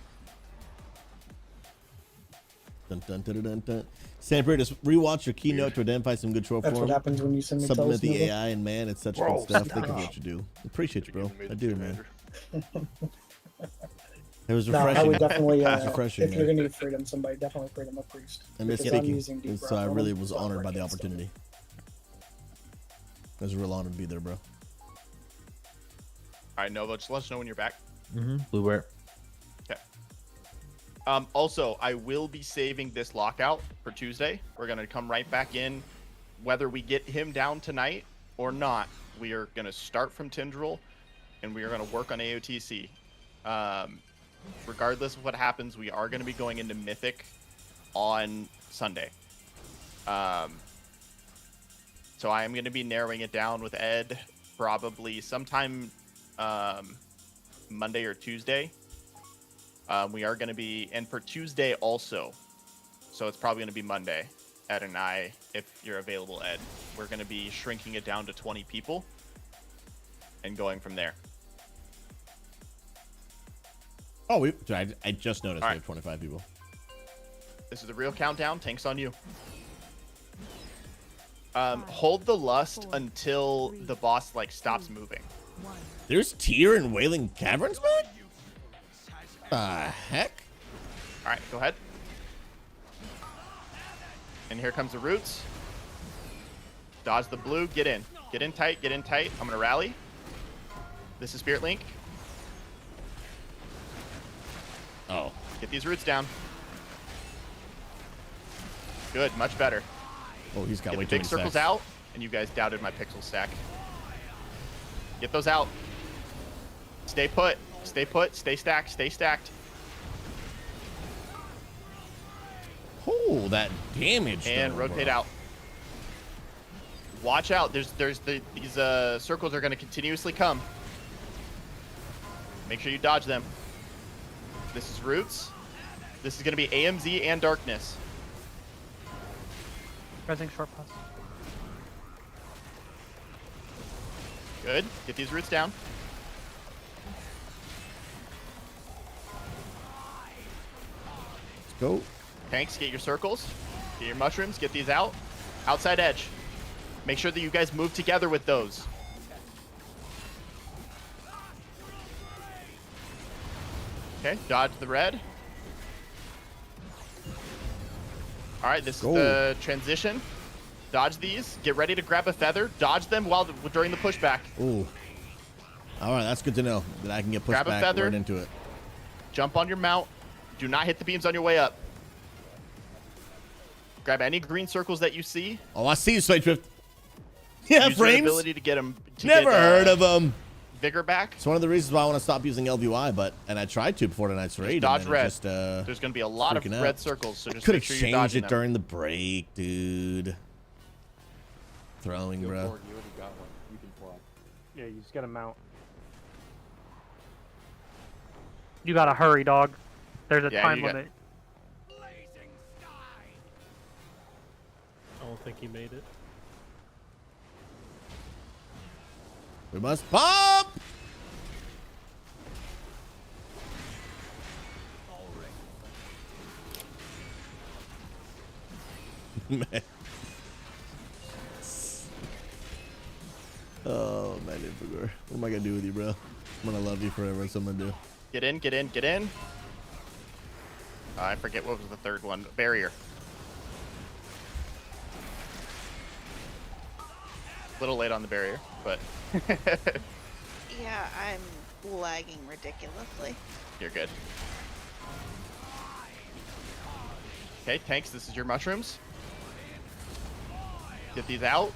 Dun, dun, dun, dun, dun. Sanford, just rewatch your keynote to identify some good troll That's form. what happens when you send me Supplement tells, the Nova. AI, and man, it's such Bro, good stuff. stop. Thank you for what you do. Appreciate you, bro. I do, man. Commander. It was No, I refreshing. would definitely, It was refreshing, if you're man. gonna need freedom, somebody definitely freedom a priest. I miss Because I'm speaking, using deep and so breath I on really him, was so honored by I the can't stop. opportunity. It was a real honor to be there, bro. Alright, Novo, just let us know when you're back. Blue bear. Okay. Also, I will be saving this lockout for Tuesday. We're gonna come right back in. Whether we get him down tonight or not, we are gonna start from Tindril, and we are gonna work on AOTC. Regardless of what happens, we are gonna be going into Mythic on Sunday. So I am gonna be narrowing it down with Ed probably sometime Monday or Tuesday. We are going to be, and for Tuesday also, so it's probably going to be Monday, Ed and I, if you're available, Ed, we're going to be shrinking it down to 20 people and going from there. Oh, I just noticed we Alright. have 25 people. This is the real countdown. Tank's on you. Hold the lust until the boss like stops moving. There's Tyr in Wailing Caverns, man? Heck? All right, go ahead. And here comes the roots. Dodge the blue. Get in. Get in tight. Get in tight. I'm going to rally. This is Spirit Link. Oh. Get these roots down. Good. Much better. Oh, he's got Get way the too big many circles stacks. out. And you guys doubted my pixel stack. Get those out. Stay put. Stay put. Stay stacked. Stay stacked. Oh, that damage. And though, rotate bro. out. Watch out. These circles are going to continuously come. Make sure you dodge them. This is roots. This is going to be AMZ and darkness. Pressing short pass. Good. Get these roots down. Let's go. Tanks, get your circles. Get your mushrooms. Get these out. Outside edge. Make sure that you guys move together with those. Okay, dodge the red. All right, this is the transition. Dodge these. Get ready to grab a feather. Dodge them during the pushback. Ooh. All right, that's good to know that I can get pushed Grab a back feather. right into it. Jump on your mount. Do not hit the beams on your way up. Grab any green circles that you see. Oh, I see you, Swift. Yeah, Use your frames. ability to get them. Never heard of them. Vigor back. It's one of the reasons why I want to stop using LVY, and I tried to before tonight's raid. Dodge and then red. Just, There's going to be a lot of freaking red out. circles, so just Could make have sure you're changed dodging it them. during the break, dude. Throwing, Go bro. forward, you already got one. You can fly. Yeah, you just gotta mount. You gotta hurry, dog. There's a Yeah, time you got- limit. I don't think he made it. We must pop! Man. Oh, man, Infogore. What am I gonna do with you, bro? I'm gonna love you forever. That's what I'm gonna do. Get in, get in, get in. I forget what was the third one. Barrier. A little late on the barrier, but Yeah, I'm lagging ridiculously. you're good. Okay, tanks, this is your mushrooms. Get these out.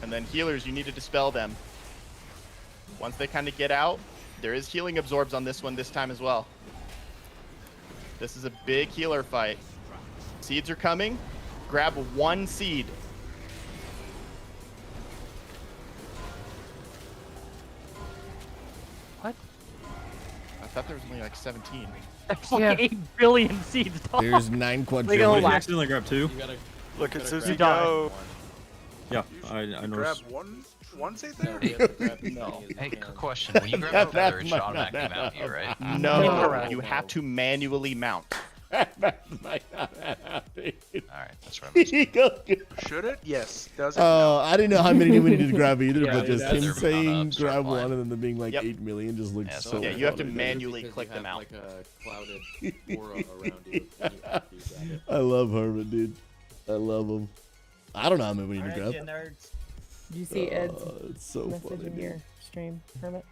And then healers, you need to dispel them. Once they kind of get out, there is healing absorbs on this one this time as well. This is a big healer fight. Seeds are coming. Grab one seed. What? I thought there was only like 17. There's like 8 billion seeds, dog. There's 9 They quadrillion. don't Did you lack. accidentally grab 2? Look at Susie die. go. Yeah, I Grab noticed. one seed there? No. Hey, quick question. When you grab a feather, it should automatically mount you, right? No, Incorrect. you have to manually mount. Alright, that's what I missed. Should it? Yes. Does it? Oh, I didn't know how many we needed to grab either, Yeah, but just that's- him saying Start grab flying. one and then there being like Yep. 8 million just looks Yeah, so Yeah, you have to funny. manually Because click you them have, out. like a clouded aura around you. When you after you grab it. I love Herman, dude. I love him. I don't know how many we need to grab. Did you see Ed's It's so message funny, in dude. your stream, Hermit?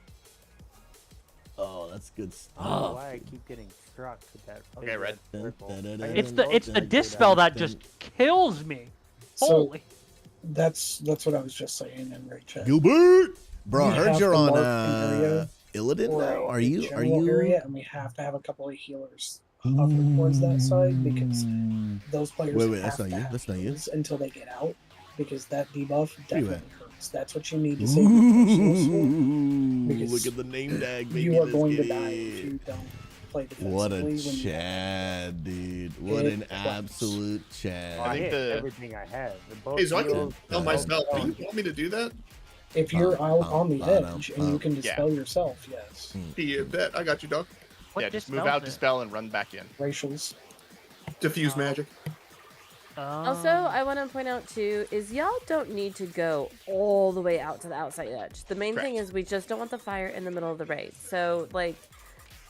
Oh, that's good I don't know stuff. why I keep getting struck with that. Okay, big red. circle. It's the dispel that just kills me. So- Holy. That's what I was just saying in Ray Chat. Gilbert, bro, I We heard have you're to on mark an area Illidan or now. a Are you? Are general you? area, and we have to have a couple of healers hover towards that side because those players Wait, have that's not to you. have That's not you. healers until they get out because that debuff Where you definitely at? hurts. That's what you need to save your personal soul. Ooh, Because look at the name tag, baby. You are Let's going to get die it. if you don't play defensively. What a when you- Chad, dude. What It an claps. absolute I Chad. hit the- everything I had. Both Hey, so I can heals, tell both myself. Do you guns. want me to do that? If you're out on the bum, edge and you can dispel yourself, yes. Yeah, bet. I got you, dog. What Yeah, just move dispels out, it? dispel, and run back in. Racials. Diffuse magic. Also, I want to point out too is y'all don't need to go all the way out to the outside edge. The main thing is we just don't want the fire in the middle of the raid. So like,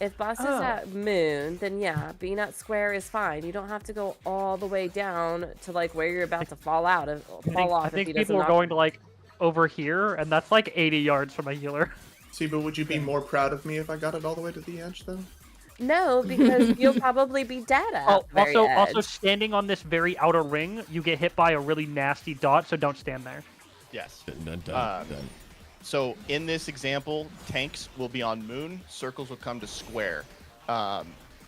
if boss is Oh. at moon, then yeah, being at square is fine. You don't have to go all the way down to like where you're about to fall out of fall off. I if think he doesn't people are knock- going to like over here, and that's like 80 yards from a healer. See, but would you be more proud of me if I got it all the way to the edge, though? No, because you'll probably be dead at Oh, the very also edge. standing on this very outer ring, you get hit by a really nasty dot, so don't stand there. Yes. Dun, dun, dun. So in this example, tanks will be on moon, circles will come to square.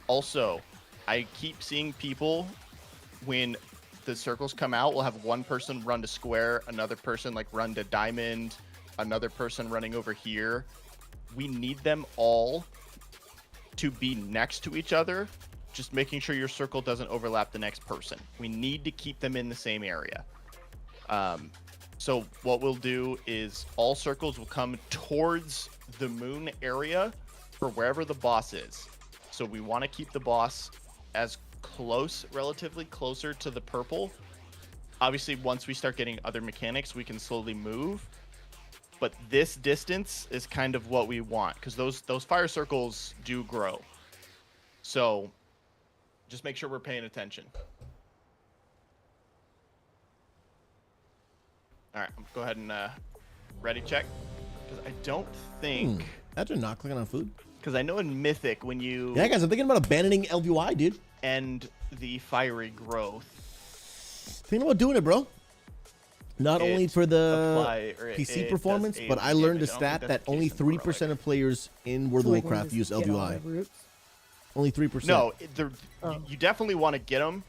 Also, I keep seeing people when the circles come out, we'll have one person run to square, another person like run to diamond, another person running over here. we need them all to be next to each other, just making sure your circle doesn't overlap the next person. We need to keep them in the same area. So what we'll do is all circles will come towards the moon area for wherever the boss is. So we want to keep the boss as close, relatively closer to the purple. Obviously, once we start getting other mechanics, we can slowly move. But this distance is kind of what we want, because those fire circles do grow. So just make sure we're paying attention. All right, go ahead and ready check, because I don't think. Imagine not clicking on food. Because I know in Mythic when you. Yeah, guys, I'm thinking about abandoning LVY, dude. And the fiery growth. Thinking about doing it, bro. Not only for the apply, PC it performance, does but AOTC I learned a damage. I don't stat think that that's only the case 3% of players in World of So I can Warcraft just use get all LVY. my roots? Only 3%. No, you definitely want to get them.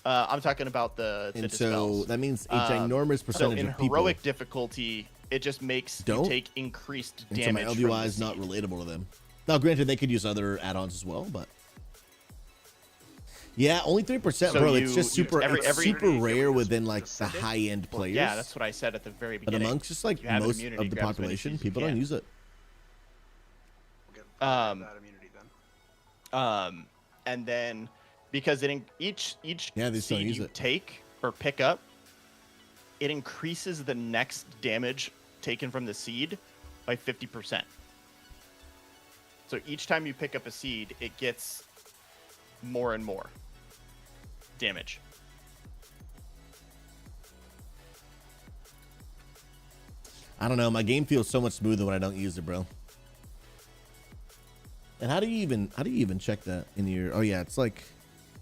I'm talking about the And dispels. so that means a ginormous percentage so in of people heroic difficulty, it just makes you take increased And so my damage. from LVY the is not seed. relatable to them. Now, granted, they could use other add-ons as well, but yeah, only 3%, So bro. It's you- just you- super, every- it's every- super rare within like the high-end Well, players. yeah, that's what I said at the very But beginning. amongst just like You have most immunity, of the grab as many population, seeds as you people don't can. use it. And then because each Yeah, they still seed use you it. take or pick up, it increases the next damage taken from the seed by 50%. So each time you pick up a seed, it gets more and more damage. I don't know. My game feels so much smoother when I don't use it, bro. And how do you even check that in your? Oh yeah, it's like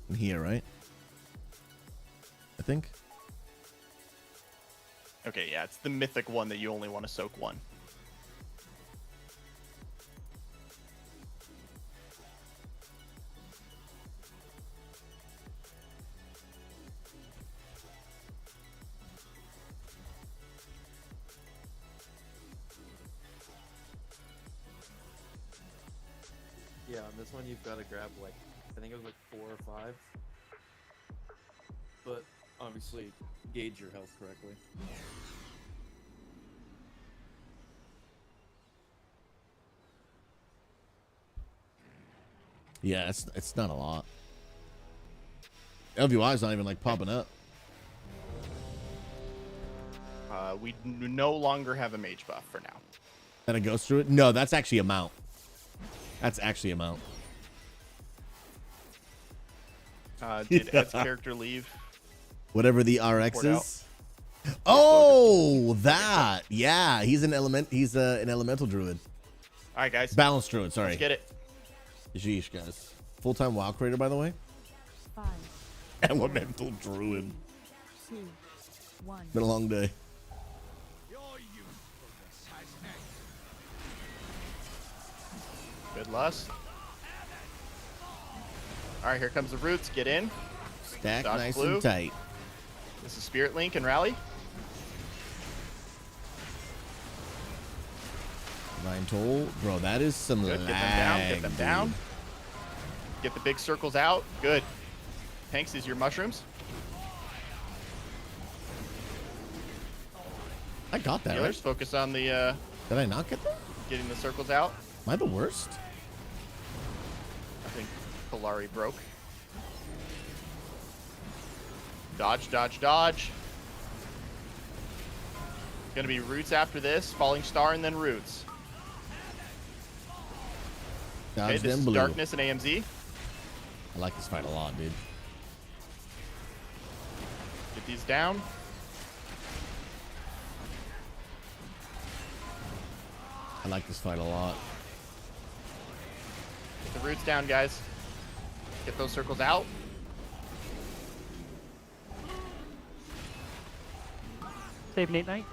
in here, right? I think. Okay, yeah, it's the mythic one that you only want to soak one. Yeah, on this one you've got to grab like, I think it was like 4 or 5. But obviously gauge your health correctly. Yeah, it's not a lot. LVY is not even like popping up. We no longer have a mage buff for now. And it goes through it. No, that's actually a mount. That's actually a mount. Did Ed's character leave? Whatever the RX Report is. Oh, that. Yeah, he's an elemental druid. All right, guys. Balanced druid, sorry. Let's get it. Sheesh, guys. Full-time WoW creator, by the way. 5, Elemental druid. 2, 1. Been a long day. Good lust. All right, here comes the roots. Get in. Stack Dodge nice blue. and tight. This is Spirit Link and Rally. Divine Toll. Bro, that is some Good. lag, Get them down. Get them dude. down. Get the big circles out. Good. Tanks, these are your mushrooms. I got that, Healers, right? focus on the Did I not get that? getting the circles out. Am I the worst? I think Polari broke. Dodge, dodge, dodge. Gonna be roots after this, falling star, and then roots. Dodge Okay, this them is blue. darkness and AMZ. I like this fight a lot, dude. Get these down. I like this fight a lot. Get the roots down, guys. Get those circles out. Save Nate Knight.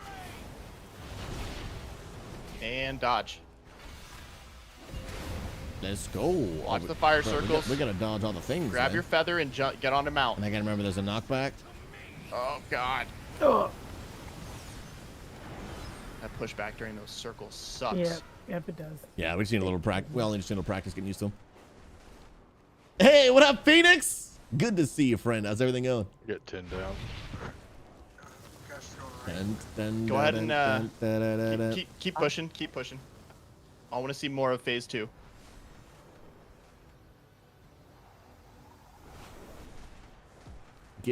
And dodge. Let's go. Watch the fire Bro, circles. We gotta dodge all the things. Grab man. your feather and get on the mount. And I gotta remember there's a knockback. Oh, God. Oh. That pushback during those circles sucks. Yeah. Yep, it does. Yeah, we just need a little practice. We only just need a little practice getting used to them. Hey, what up, Phoenix? Good to see you, friend. How's everything going? Get 10 down. Go ahead and keep pushing. Keep pushing. I want to see more of phase 2.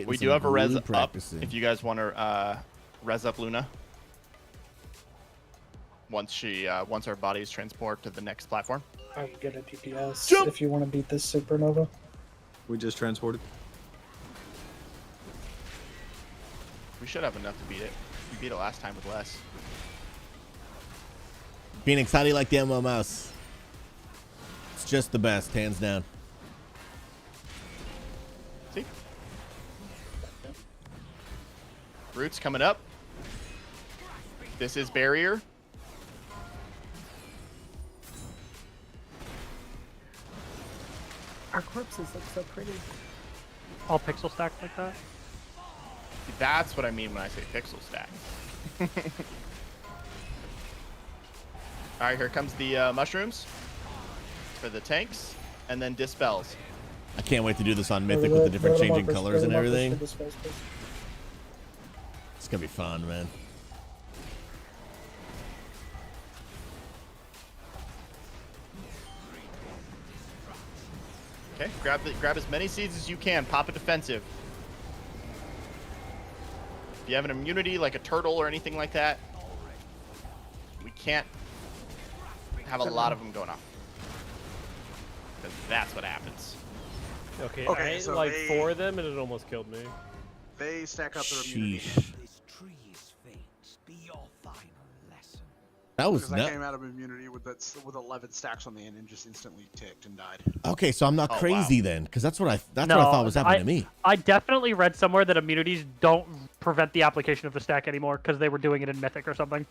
We do have a res up if you guys want to res up Luna. Once our bodies transport to the next platform. I can get a DPS if you want to beat this supernova. We just transported. We should have enough to beat it. We beat it last time with less. Phoenix, how do you like the MO mouse? It's just the best, hands down. See? Roots coming up. This is barrier. Our corpses look so pretty. All pixel stacked like that? That's what I mean when I say pixel stack. Alright, here comes the mushrooms for the tanks, and then dispels. I can't wait to do this on Mythic with the different changing colors and everything. It's gonna be fun, man. Okay, grab as many seeds as you can. Pop a defensive. If you have an immunity like a turtle or anything like that, we can't have a lot of them going off. Because that's what happens. Okay, Okay, I ate so like they- 4 of them and it almost killed me. They stack up their immunity. That was Because I nuts. came out of immunity with 11 stacks on the end and just instantly ticked and died. Okay, so I'm not Oh, crazy then, because that's what I thought was happening to me. I definitely read somewhere that immunities don't prevent the application of the stack anymore because they were doing it in Mythic or something.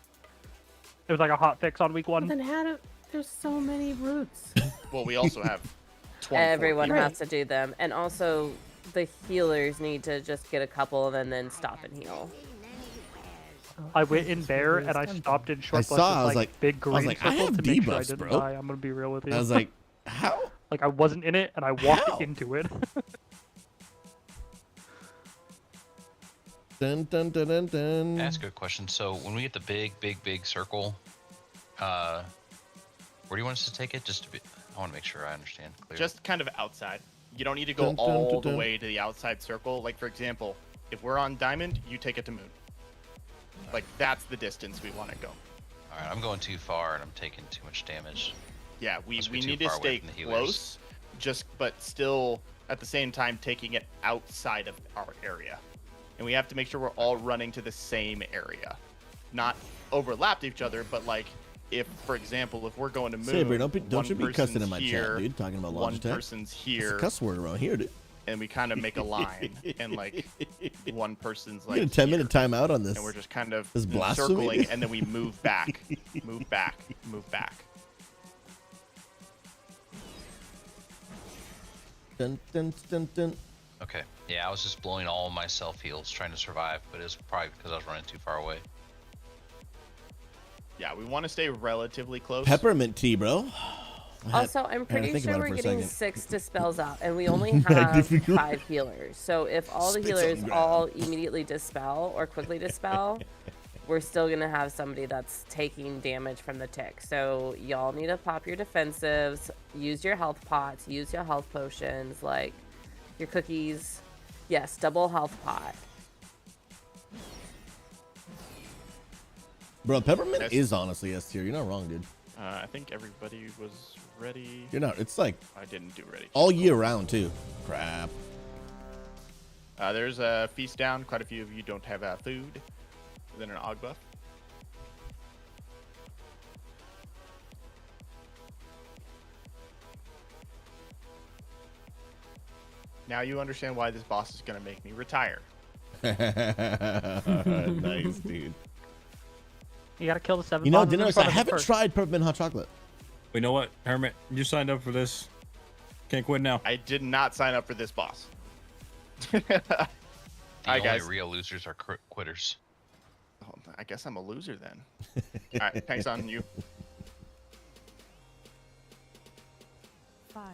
It was like a hot fix on week 1. Then how do... There's so many roots. Well, we also have 24 Everyone people. has to do them, and also the healers need to just get a couple and then stop and heal. I went in bear and I stopped in short I saw, I was like like- big I green was like, I circle have to make sure I debuffs, didn't bro. die. I'm gonna be real with you. I was like, how? Like I wasn't in it and I walked into it. Dun, dun, dun, dun, dun. Can I ask a question? So when we get the big circle, where do you want us to take it? Just to be, I want to make sure I understand clearly. Just kind of outside. You don't need to go Dun, dun, all dun, the dun. way to the outside circle. Like, for example, if we're on diamond, you take it to moon. Like, that's the distance we want to go. All right, I'm going too far and I'm taking too much damage. Yeah, we Must be too need to far away stay from the healers. close, but still at the same time taking it outside of our area. And we have to make sure we're all running to the same area. Not overlap each other, but like if, for example, if we're going to moon, Saber, don't you be one cussing in person's my here, chat, dude. Talking about one Logitech. person's It's here, a cuss word around here, dude. and we kind of make a line, and like one person's You like get a 10-minute here, timeout on this. and we're just kind of This blasphemy? circling, and then we move back, move back, move back. Dun, dun, dun, dun. Okay. Yeah, I was just blowing all my self heals trying to survive, but it was probably because I was running too far away. Yeah, we want to stay relatively close. Peppermint tea, bro. Also, I'm I had to pretty think sure about it we're for a getting second. 6 dispels out, and we only have 5 healers. So if all the Spits on healers the all immediately dispel or quickly dispel, we're still gonna have somebody that's taking damage from the tick. So y'all need to pop your defensives, use your health pots, use your health potions, like your cookies. Yes, double health pot. Bro, peppermint Yes. is honestly S tier. You're not wrong, dude. I think everybody was ready. You're not. It's like I didn't do ready. all year round too. Crap. There's a feast down. Quite a few of you don't have food. Then an og buff. Now you understand why this boss is gonna make me retire. Nice, dude. You gotta kill the 7 You know, bosses in Dennis, front I of you haven't first. tried peppermint hot chocolate. You know what, Hermit? You signed up for this. Can't quit now. I did not sign up for this boss. The Alright, only guys. real losers are quitters. Oh, I guess I'm a loser then. All right, thanks on you. 5,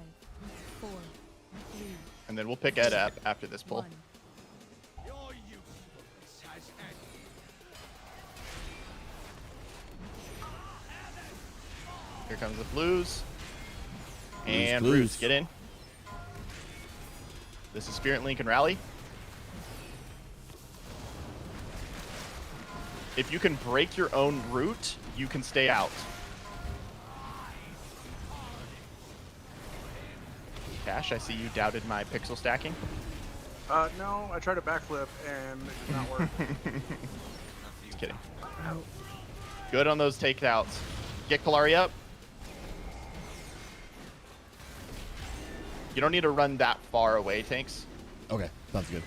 4, 3. And then we'll pick Ed up after this pull. 1. Here comes the blues. And Blues. Roots, get in. This is Spirit Link and Rally. If you can break your own route, you can stay out. Cash, I see you doubted my pixel stacking. No, I tried a backflip and it did not work. Just kidding. Good on those takeouts. Get Kalari up. You don't need to run that far away, tanks. Okay, sounds good.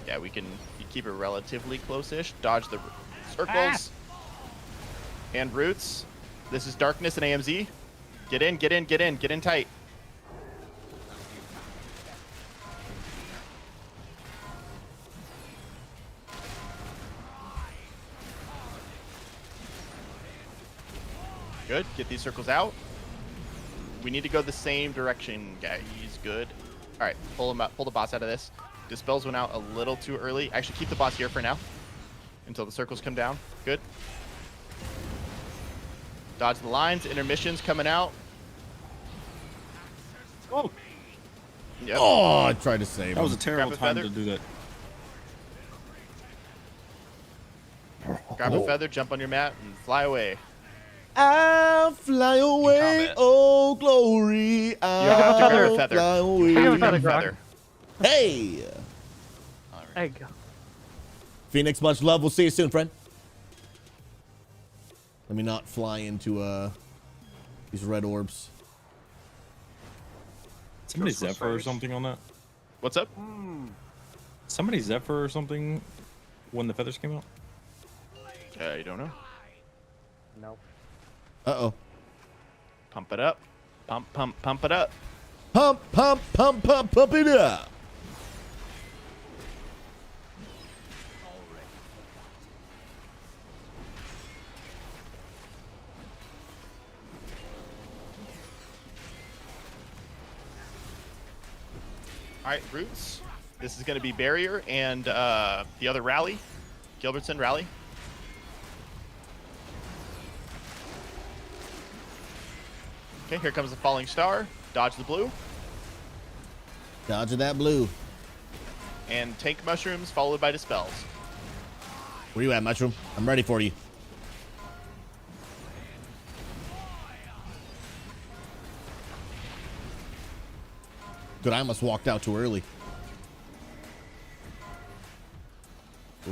Yeah, we can keep it relatively close-ish. Dodge the circles. And roots. This is darkness and AMZ. Get in, get in, get in, get in tight. Good. Get these circles out. We need to go the same direction, guys. Good. All right, pull him up. Pull the boss out of this. Dispels went out a little too early. Actually, keep the boss here for now until the circles come down. Good. Dodge the lines. Intermissions coming out. Oh. Yep. Oh, I tried to save That was a him. terrible Grab a time feather. to do that. Grab a feather, jump on your mat, and fly away. I'll fly away, oh glory. have to grab a I'll feather. fly away. You have to Grab grab a a feather. Hey, There you go. Phoenix, much love. We'll see you soon, friend. Let me not fly into these red orbs. Somebody Zephyr or something on that? What's up? Somebody Zephyr or something when the feathers came out? I don't know. Nope. Uh-oh. Pump it up. Pump, pump, pump it up. Pump, pump, pump, pump, pump it up. All right, Roots. This is going to be Barrier and the other Rally. Gilbertson, Rally. Okay, here comes the Falling Star. Dodge the blue. Dodge that blue. And Tank Mushrooms followed by Dispels. Where you at, Mushroom? I'm ready for you. Good, I almost walked out too early.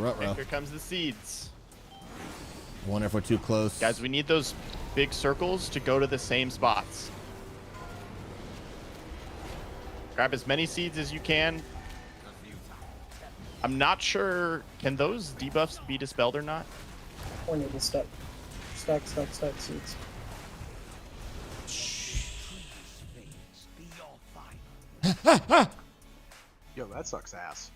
Okay, here comes the Seeds. Wonder if we're too close. Guys, we need those big circles to go to the same spots. Grab as many seeds as you can. I'm not sure, can those debuffs be dispelled or not? Or need to stack seeds. Yo, that sucks ass.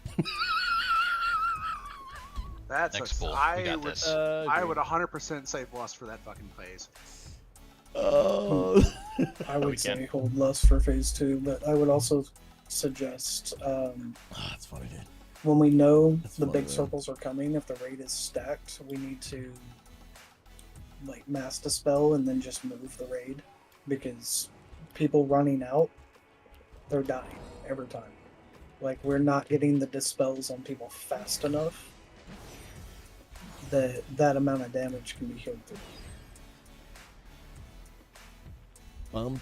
That Next sucks. pull, we I got would, this. I would 100% save lust for that fucking phase. I would say hold lust for phase 2, but I would also suggest that's funny, dude. when we know the funny, big man. circles are coming, if the raid is stacked, we need to like mass dispel and then just move the raid, because people running out, they're dying every time. Like, we're not getting the dispels on people fast enough that amount of damage can be healed through. Well,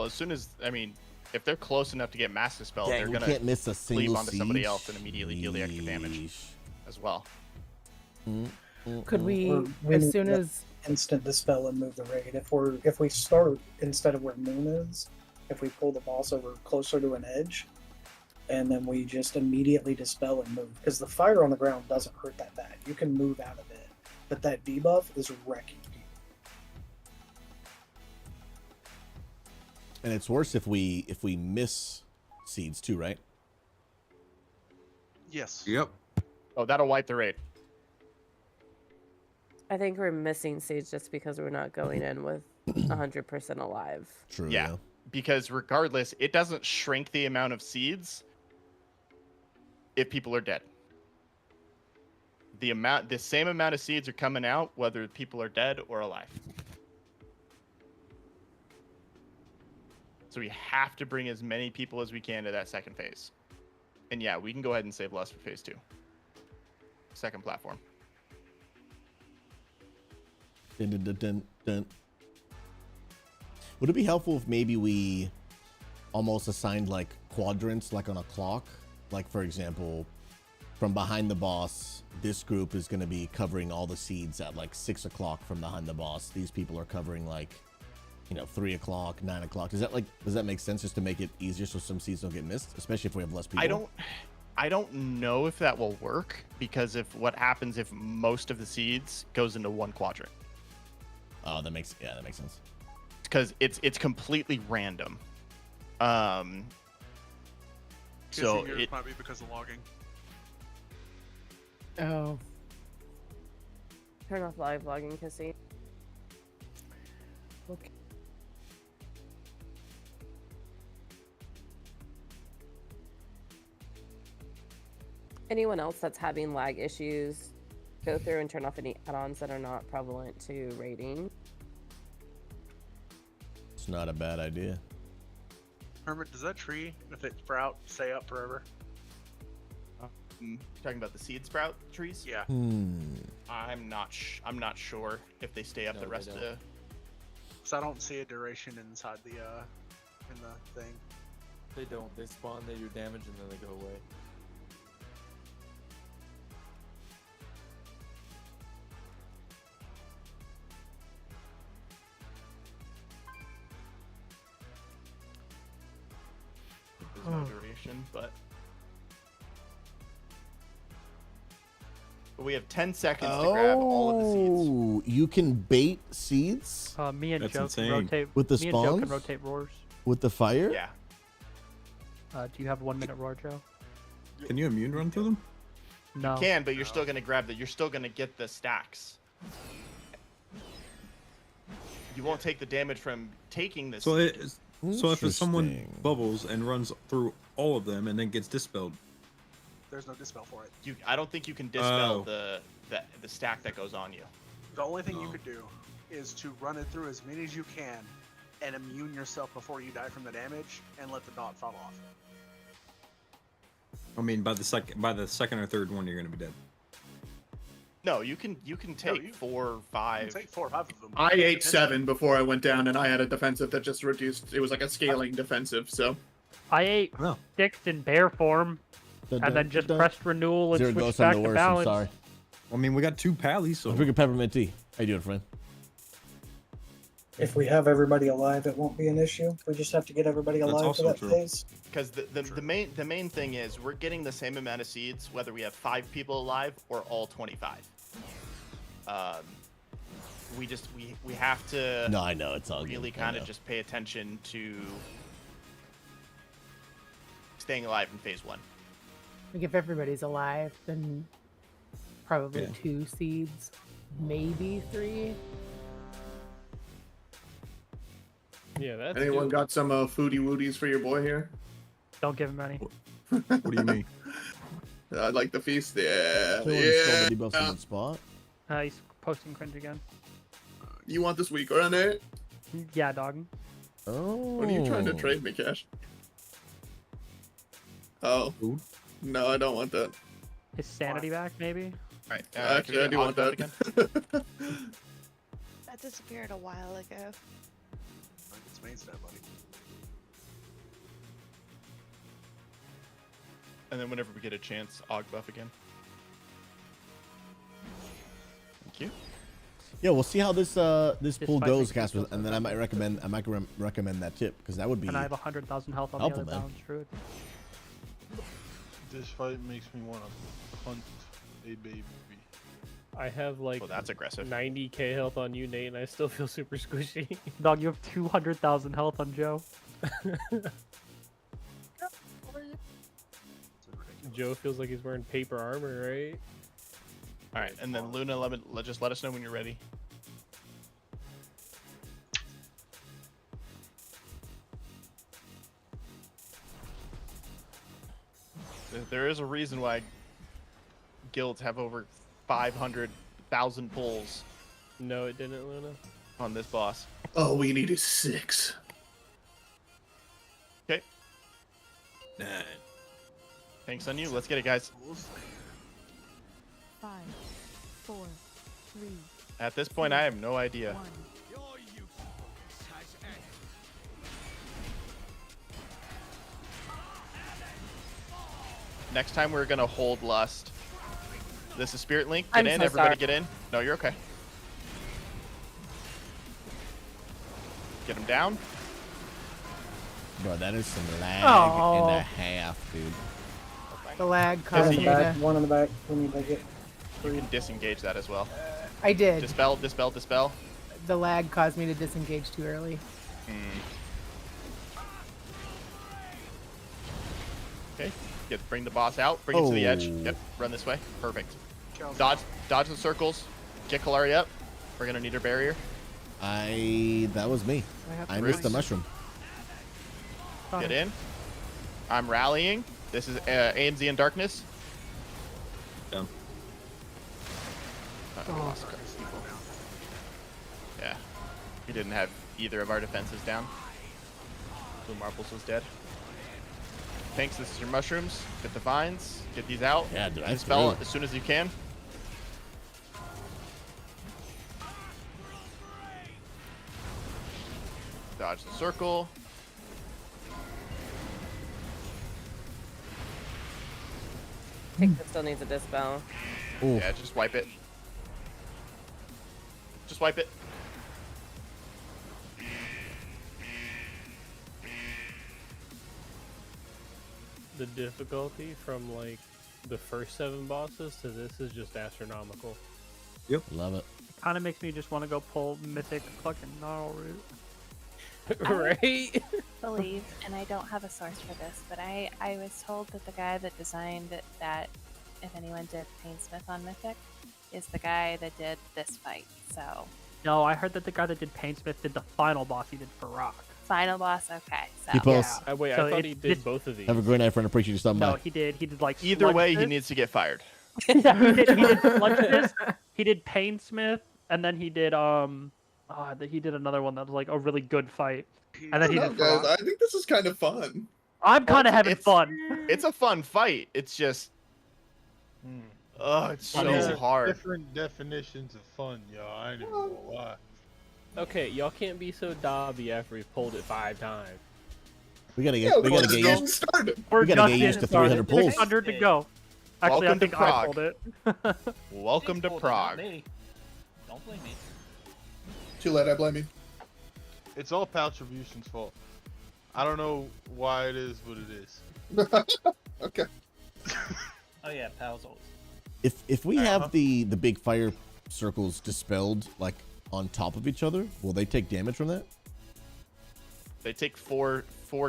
as soon as, I mean, if they're close enough to get mass dispel, Dang, they're we gonna can't miss a cleave single onto somebody siege. else and immediately deal the extra damage as well. Could we, Or as need soon to as instant dispel and move the raid. If we start instead of where Moon is, if we pull the boss over closer to an edge, and then we just immediately dispel and move, because the fire on the ground doesn't hurt that bad. You can move out of it, but that debuff is wrecking people. And it's worse if we miss seeds too, right? Yes. Yep. Oh, that'll wipe the raid. I think we're missing Sage just because we're not going in with 100% alive. True. Yeah. because regardless, it doesn't shrink the amount of seeds if people are dead. The same amount of seeds are coming out whether people are dead or alive. So we have to bring as many people as we can to that second phase. And yeah, we can go ahead and save less for phase 2. Second platform. Dun, dun, dun, dun, dun. Would it be helpful if maybe we almost assigned like quadrants, like on a clock? Like, for example, from behind the boss, this group is going to be covering all the seeds at like 6 o'clock from behind the boss. These people are covering like, 3 o'clock, 9 o'clock. Does that make sense, just to make it easier so some seeds don't get missed, especially if we have less people? I don't know if that will work, because what happens if most of the seeds goes into one quadrant? Oh, that makes sense. Because it's completely random. So it might be because of logging. Oh. Turn off live logging, Kissy. Okay. Anyone else that's having lag issues, go through and turn off any add-ons that are not prevalent to raiding. It's not a bad idea. Hermit, does that tree, if it sprout, stay up forever? Talking about the seed sprout trees? Yeah. I'm not sure if they stay up the rest of the. So I don't see a duration inside the in the thing. They don't. They spawn, they do damage, and then they go away. There's no duration, but we have 10 seconds to grab all of the seeds. Oh, you can bait seeds? Me and That's Joe insane. can rotate. With the me and Joe can spawns? rotate roars. With the fire? Yeah. Do you have 1 minute roar, Joe? Can you immune run through them? No. You can, but you're still gonna grab you're still gonna get the stacks. You won't take the damage from taking this. So if someone bubbles and runs through all of them and then gets dispelled, There's no dispel for it. I don't think you can dispel the stack that goes on you. The only thing you could do is to run it through as many as you can and immune yourself before you die from the damage and let the dot fall off. I mean, by the second or third one, you're gonna be dead. No, you can take 4 or 5. You can take 4 or 5 of them. I ate 7 before I went down, and I had a defensive that just reduced. It was like a scaling defensive, so. I ate 6 in bear form, and then just pressed renewal and Zero switched goes back on the to worst, balance. I'm sorry. I mean, we got 2 pallies, so. I'm drinking peppermint tea. How you doing, friend? If we have everybody alive, it won't be an issue. We just have to get everybody alive for that phase. Because the main thing is we're getting the same amount of seeds whether we have 5 people alive or all 25. We have to. No, I know it's all really good. kind of just pay attention to staying alive in phase 1. Like if everybody's alive, then probably 2 seeds, maybe 3. Yeah, that's Anyone got some foodie woodies for your boy here? Don't give him any. What do you mean? I'd like the feast. Yeah. Killing so many buffs in that spot. He's posting cringe again. You want this week, aren't it? Yeah, dog. Oh. What are you trying to trade me, Cash? Oh. Food? No, I don't want that. His sanity back, maybe? Alright. Actually, I do want that. That disappeared a while ago. It's main stat, buddy. And then whenever we get a chance, Og buff again. Thank you. Yeah, we'll see how this pool fight goes, makes Casper, sense. and then I might recommend that tip because that would be And I have 100,000 health on helpful, the other man. balance druid. This fight makes me want to hunt a baby. I have like that's aggressive. 90k health on you, Nate, and I still feel super squishy. Dog, you have 200,000 health on Joe. Joe feels like he's wearing paper armor, right? All right, and then Luna, just let us know when you're ready. There is a reason why guilds have over 500,000 pulls. No, it didn't, Luna. On this boss. All we need is 6. Okay. 9. Thanks on you. Let's get it, guys. 5, 4, 3. At this point, I have no idea. 1. Next time we're gonna hold Lust. This is Spirit Link. Get I'm in, so everybody sorry. get in. No, you're okay. Get him down. Bro, that is some lag Aw. and a half, dude. The lag One caused in me the Back, to. one in the back. We need to get. You can disengage that as well. I did. Dispel, dispel, dispel. The lag caused me to disengage too early. Okay. Bring the boss out. Bring it to the edge. Oh. Yep. Run this way. Perfect. Dodge the circles. Get Kalari up. We're gonna need her barrier. That was me. I missed the mushroom. Get in. I'm rallying. This is AMZ in darkness. Down. Yeah. We didn't have either of our defenses down. Blue Marbles was dead. Thanks, this is your mushrooms. Get the vines. Get these out. Yeah, dude, I Dispel threw. as soon as you can. Dodge the circle. I think this still needs a dispel. Ooh. Yeah, just wipe it. Just wipe it. The difficulty from like the first 7 bosses to this is just astronomical. Yep. Love it. Kind of makes me just want to go pull Mythic fucking gnarl root. Right? Believe, and I don't have a source for this, but I was told that the guy that designed that, if anyone did Painsmith on Mythic, is the guy that did this fight. So No, I heard that the guy that did Painsmith did the final boss. He did Fyrrak. final boss, okay. So Keep us. Wait, So I thought he it's did just- both of these. Have a great night, friend. Appreciate you stopping No, by. he did. He did like Either Sludge way, he Fist. needs to get fired. Yeah, he did Sludge Fist, he did Painsmith, and then he did he did another one that was like a really good fight. And then he did guys, Fyrrak. I think this is kind of fun. I'm kind of having fun. It's a fun fight. It's just, it's so There's hard. Different definitions of fun, y'all. I ain't even gonna lie. Okay, y'all can't be so dobby after we've pulled it 5 times. We gotta get. we gotta get used. started. We gotta just get used to getting 300 pulls. 600 to go. Actually, Welcome I think to I Prague. pulled it. Welcome to Prague. Don't blame me. Too late, I blame you. It's all Paltribution's fault. I don't know why it is what it is. Okay. Oh yeah, pals always. If we have the big fire circles dispelled like on top of each other, will they take damage from that? They take four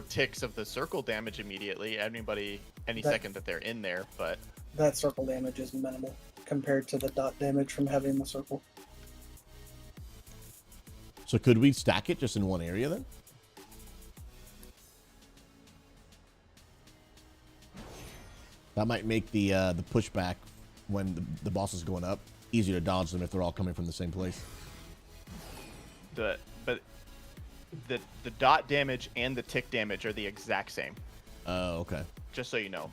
ticks of the circle damage immediately. Any second that they're in there, but That circle damage is minimal compared to the dot damage from having the circle. So could we stack it just in one area then? That might make the pushback when the boss is going up easier to dodge them if they're all coming from the same place. the dot damage and the tick damage are the exact same. Oh, okay. Just so you know.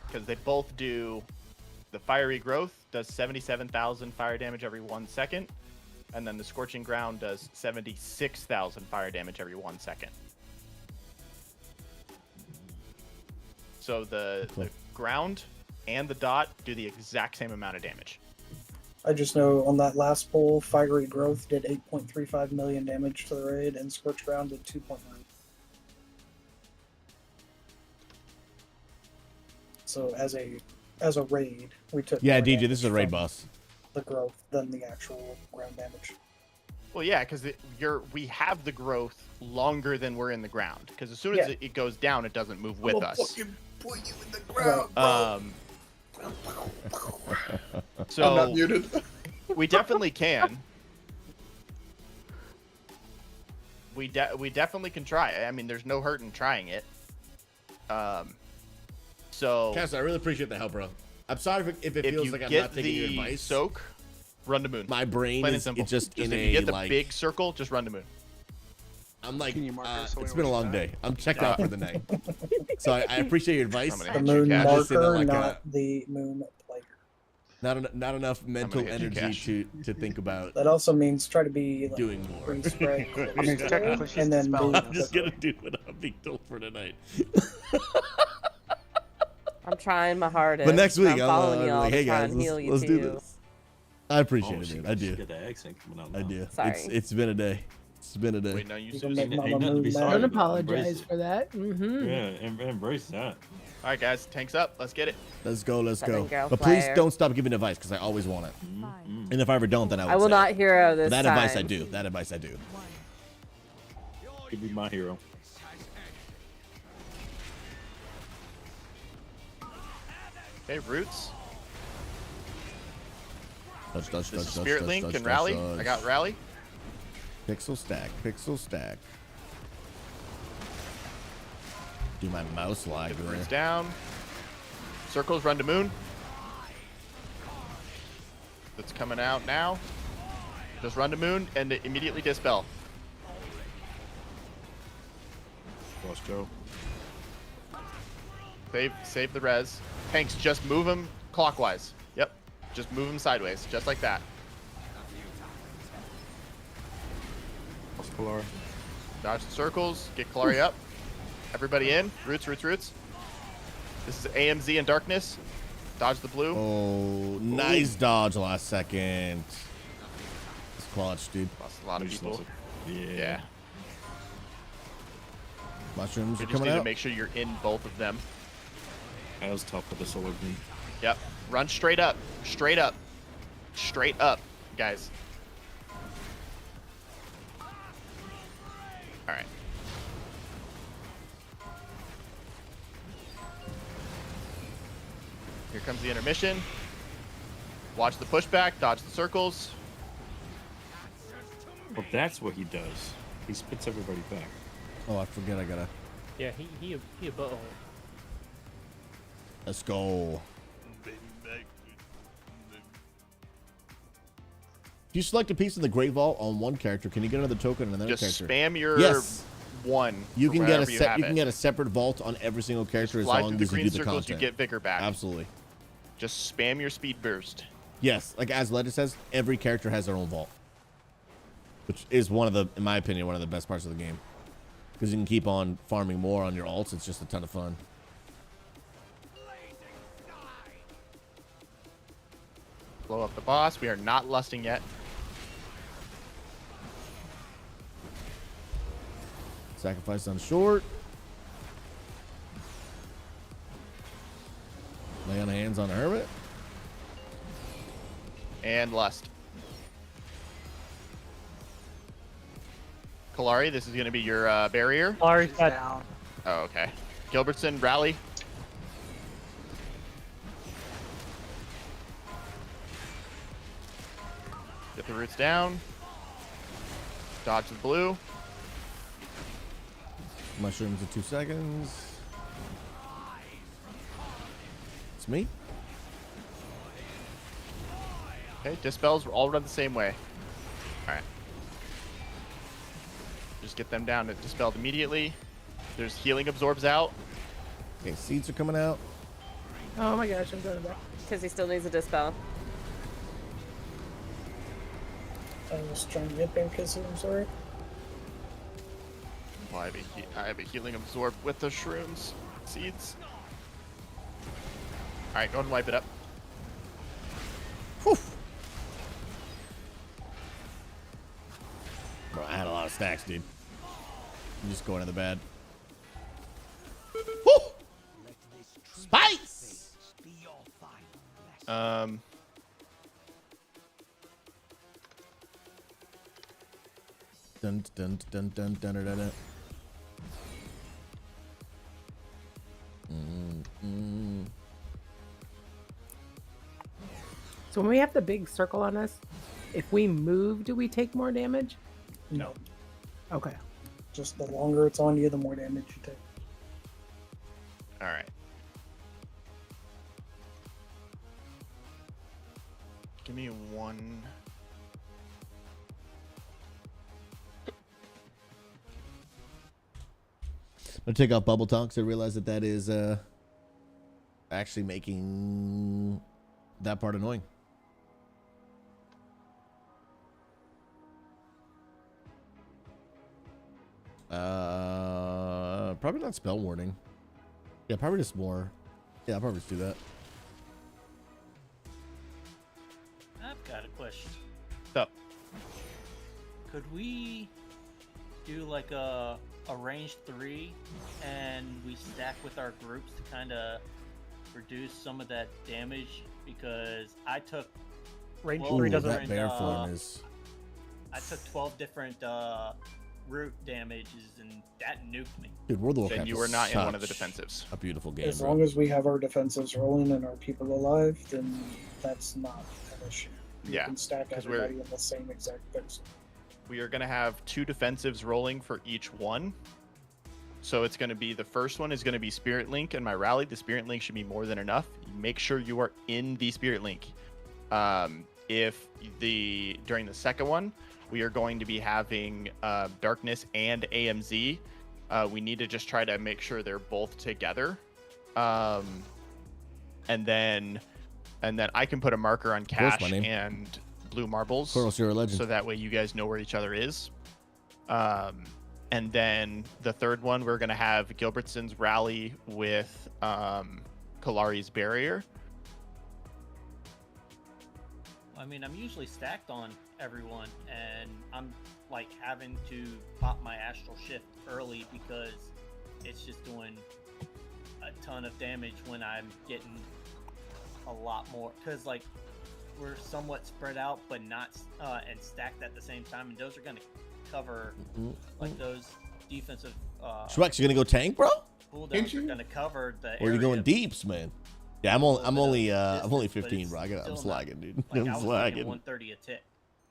Because they both do, the fiery growth does 77,000 fire damage every 1 second, and then the scorching ground does 76,000 fire damage every 1 second. So the ground and the dot do the exact same amount of damage. I just know on that last pull, Fiery Growth did 8.35 million damage to the raid, and Scorch Ground did 2.9. So as a raid, we took Yeah, more DJ, damage this is a raid from boss. the growth than the actual ground damage. Well, yeah, because we have the growth longer than we're in the ground. Because as soon as Yeah. it goes down, it doesn't move with us. Fucking put you in the ground, So I'm not muted. we definitely can. we definitely can try. I mean, there's no hurt in trying it. So Cass, I really appreciate the help, bro. I'm sorry if it feels like I'm not taking your advice. Soak, run to moon. My brain Plain and is simple. it's just in if a you get the like big circle, just run to moon. I'm like, Can you mark us so we it's know been a where long it's day. I'm checked out for the night. So I appreciate your advice. The moon I just did it marker, like not the moon player. not enough mental hit you, energy to think about That also means try to be like, doing more. pretty spread I mean, technically she's and then dispelling move I'm just quicker. gonna do what I'm being told for tonight. I'm trying my hardest. But next week, I'm following I'm y'all like, to hey try guys, and heal you let's do too. this. I appreciate Oh, it, she dude. I do. Get that accent coming out. I now. do. Sorry. It's been a day. It's been a day. Wait, no, you You Susie. can make Ain't Mama nothing to be Moon sorry mad. Don't about. Embrace apologize it. for that. Mm-hmm. Yeah, embrace that. All right, guys, tanks up. Let's get it. Let's go. Let's Southern go. Girl But please Flyer. don't stop giving advice because I always want it. And if I ever don't, then I will. I will say not it. hero But this that time. advice I do. That advice I do. Could be my hero. Okay, roots. Touch, This is Spirit Link and Rally. I got Rally. Pixel stack. Pixel stack. Do my mouse lag Get the there. roots down. Circles, run to moon. That's coming out now. Just run to moon and immediately dispel. Let's go. Save the res. Tanks, just move them clockwise. Yep. Just move them sideways, just like that. Let's Kalari. Dodge the circles. Get Kalari up. Everybody in. Roots, roots, roots. This is AMZ and darkness. Dodge the blue. Oh, nice dodge last second. It's clutch, dude. Lost a lot of people. Yeah. Mushrooms You are just coming need to out. make sure you're in both of them. That was tough with the solar beam. Yep. Run straight up. Straight up. Straight up, guys. All right. Here comes the intermission. Watch the pushback. Dodge the circles. Well, that's what he does. He spits everybody back. Oh, I forget. I gotta. Yeah, he a butthole. Let's go. If you select a piece of the Great Vault on one character, can you get another token on another Just character? spam your yes. one. You for can get a wherever you have you can it. get a separate vault on every single character as Fly long through the as you green do the circles, content. you get vigor back. Absolutely. Just spam your speed burst. Yes, like as Letta says, every character has their own vault, which is one of the, in my opinion, one of the best parts of the game, because you can keep on farming more on your alts. It's just a ton of fun. Blow up the boss. We are not lusting yet. Sacrifice on short. Lay on hands on a hermit. And lust. Kalari, this is going to be your barrier. Kalari's got down. Oh, okay. Gilbertson, rally. Get the roots down. Dodge the blue. Mushrooms in 2 seconds. It's me. Okay, dispels all run the same way. Alright. Just get them down to dispelled immediately. There's healing absorbs out. Okay, seeds are coming out. Oh my gosh, I'm going back. Because he still needs a dispel. I was trying to get there because I'm sorry. Well, I have a healing absorb with the shrooms. Seeds. Alright, go ahead and wipe it up. Whew. Bro, I had a lot of stacks, dude. I'm just going to the bad. Woo! Spice! Dun dun dun dun dun dun dun. Dun. So when we have the big circle on us, if we move, do we take more damage? No. Okay. Just the longer it's on you, the more damage you take. All right. Give me one. I'm gonna take off Bubble Talk because I realize that is actually making that part annoying. Probably not spell warning. Yeah, probably just more. Yeah, I'll probably just do that. I've got a question. So, could we do like a range 3 and we stack with our groups to kind of reduce some of that damage? Because I took Range 12 3 doesn't. That bear form is. I took 12 different root damages and that nuked me. Dude, World of Warcraft then you were is not in one of the such defensives. A beautiful game. As bro. long as we have our defensives rolling and our people alive, then that's not an issue. You Yeah, can stack 'cause everybody in the same exact person. We are going to have 2 defensives rolling for each one. So it's going to be, the first one is going to be Spirit Link and my rally. The Spirit Link should be more than enough. Make sure you are in the Spirit Link. During the second one, we are going to be having Darkness and AMZ. We need to just try to make sure they're both together. And then I can put a marker on course, Cash my name. and Blue Marbles. Of course, you're a legend. So that way you guys know where each other is. And then the third one, we're going to have Gilbertson's rally with Kalari's barrier. I mean, I'm usually stacked on everyone, and I'm like having to pop my astral shift early because it's just doing a ton of damage when I'm getting a lot more. Because like we're somewhat spread out, but not and stacked at the same time, and those are going to cover like those defensive. Schwex, you gonna go tank, bro? Cooldowns are going to cover the. Or are you going area. deeps, man? Yeah, I'm only 15, bro. I'm slacking, dude. Like, I'm I was slacking. 130 a tick.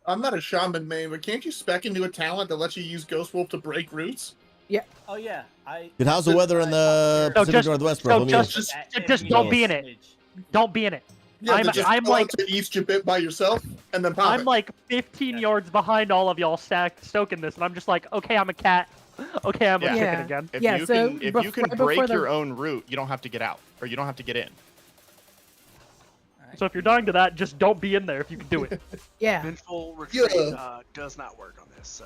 I'm not a shaman main, but can't you spec into a talent that lets you use Ghost Wolf to break roots? Yeah. Oh yeah, Dude, how's the weather in the Pacific Northwest, bro? Just don't be in it. Don't be in it. Yeah, I'm like to east a bit by yourself and then pop I'm it. like 15 yards behind all of y'all stoking this, and I'm just like, okay, I'm a cat. Okay, I'm a chicken again. If you can break your own route, you don't have to get out, or you don't have to get in. So if you're dying to that, just don't be in there if you can do it. Yeah. Vengeful retreat does not work on this, so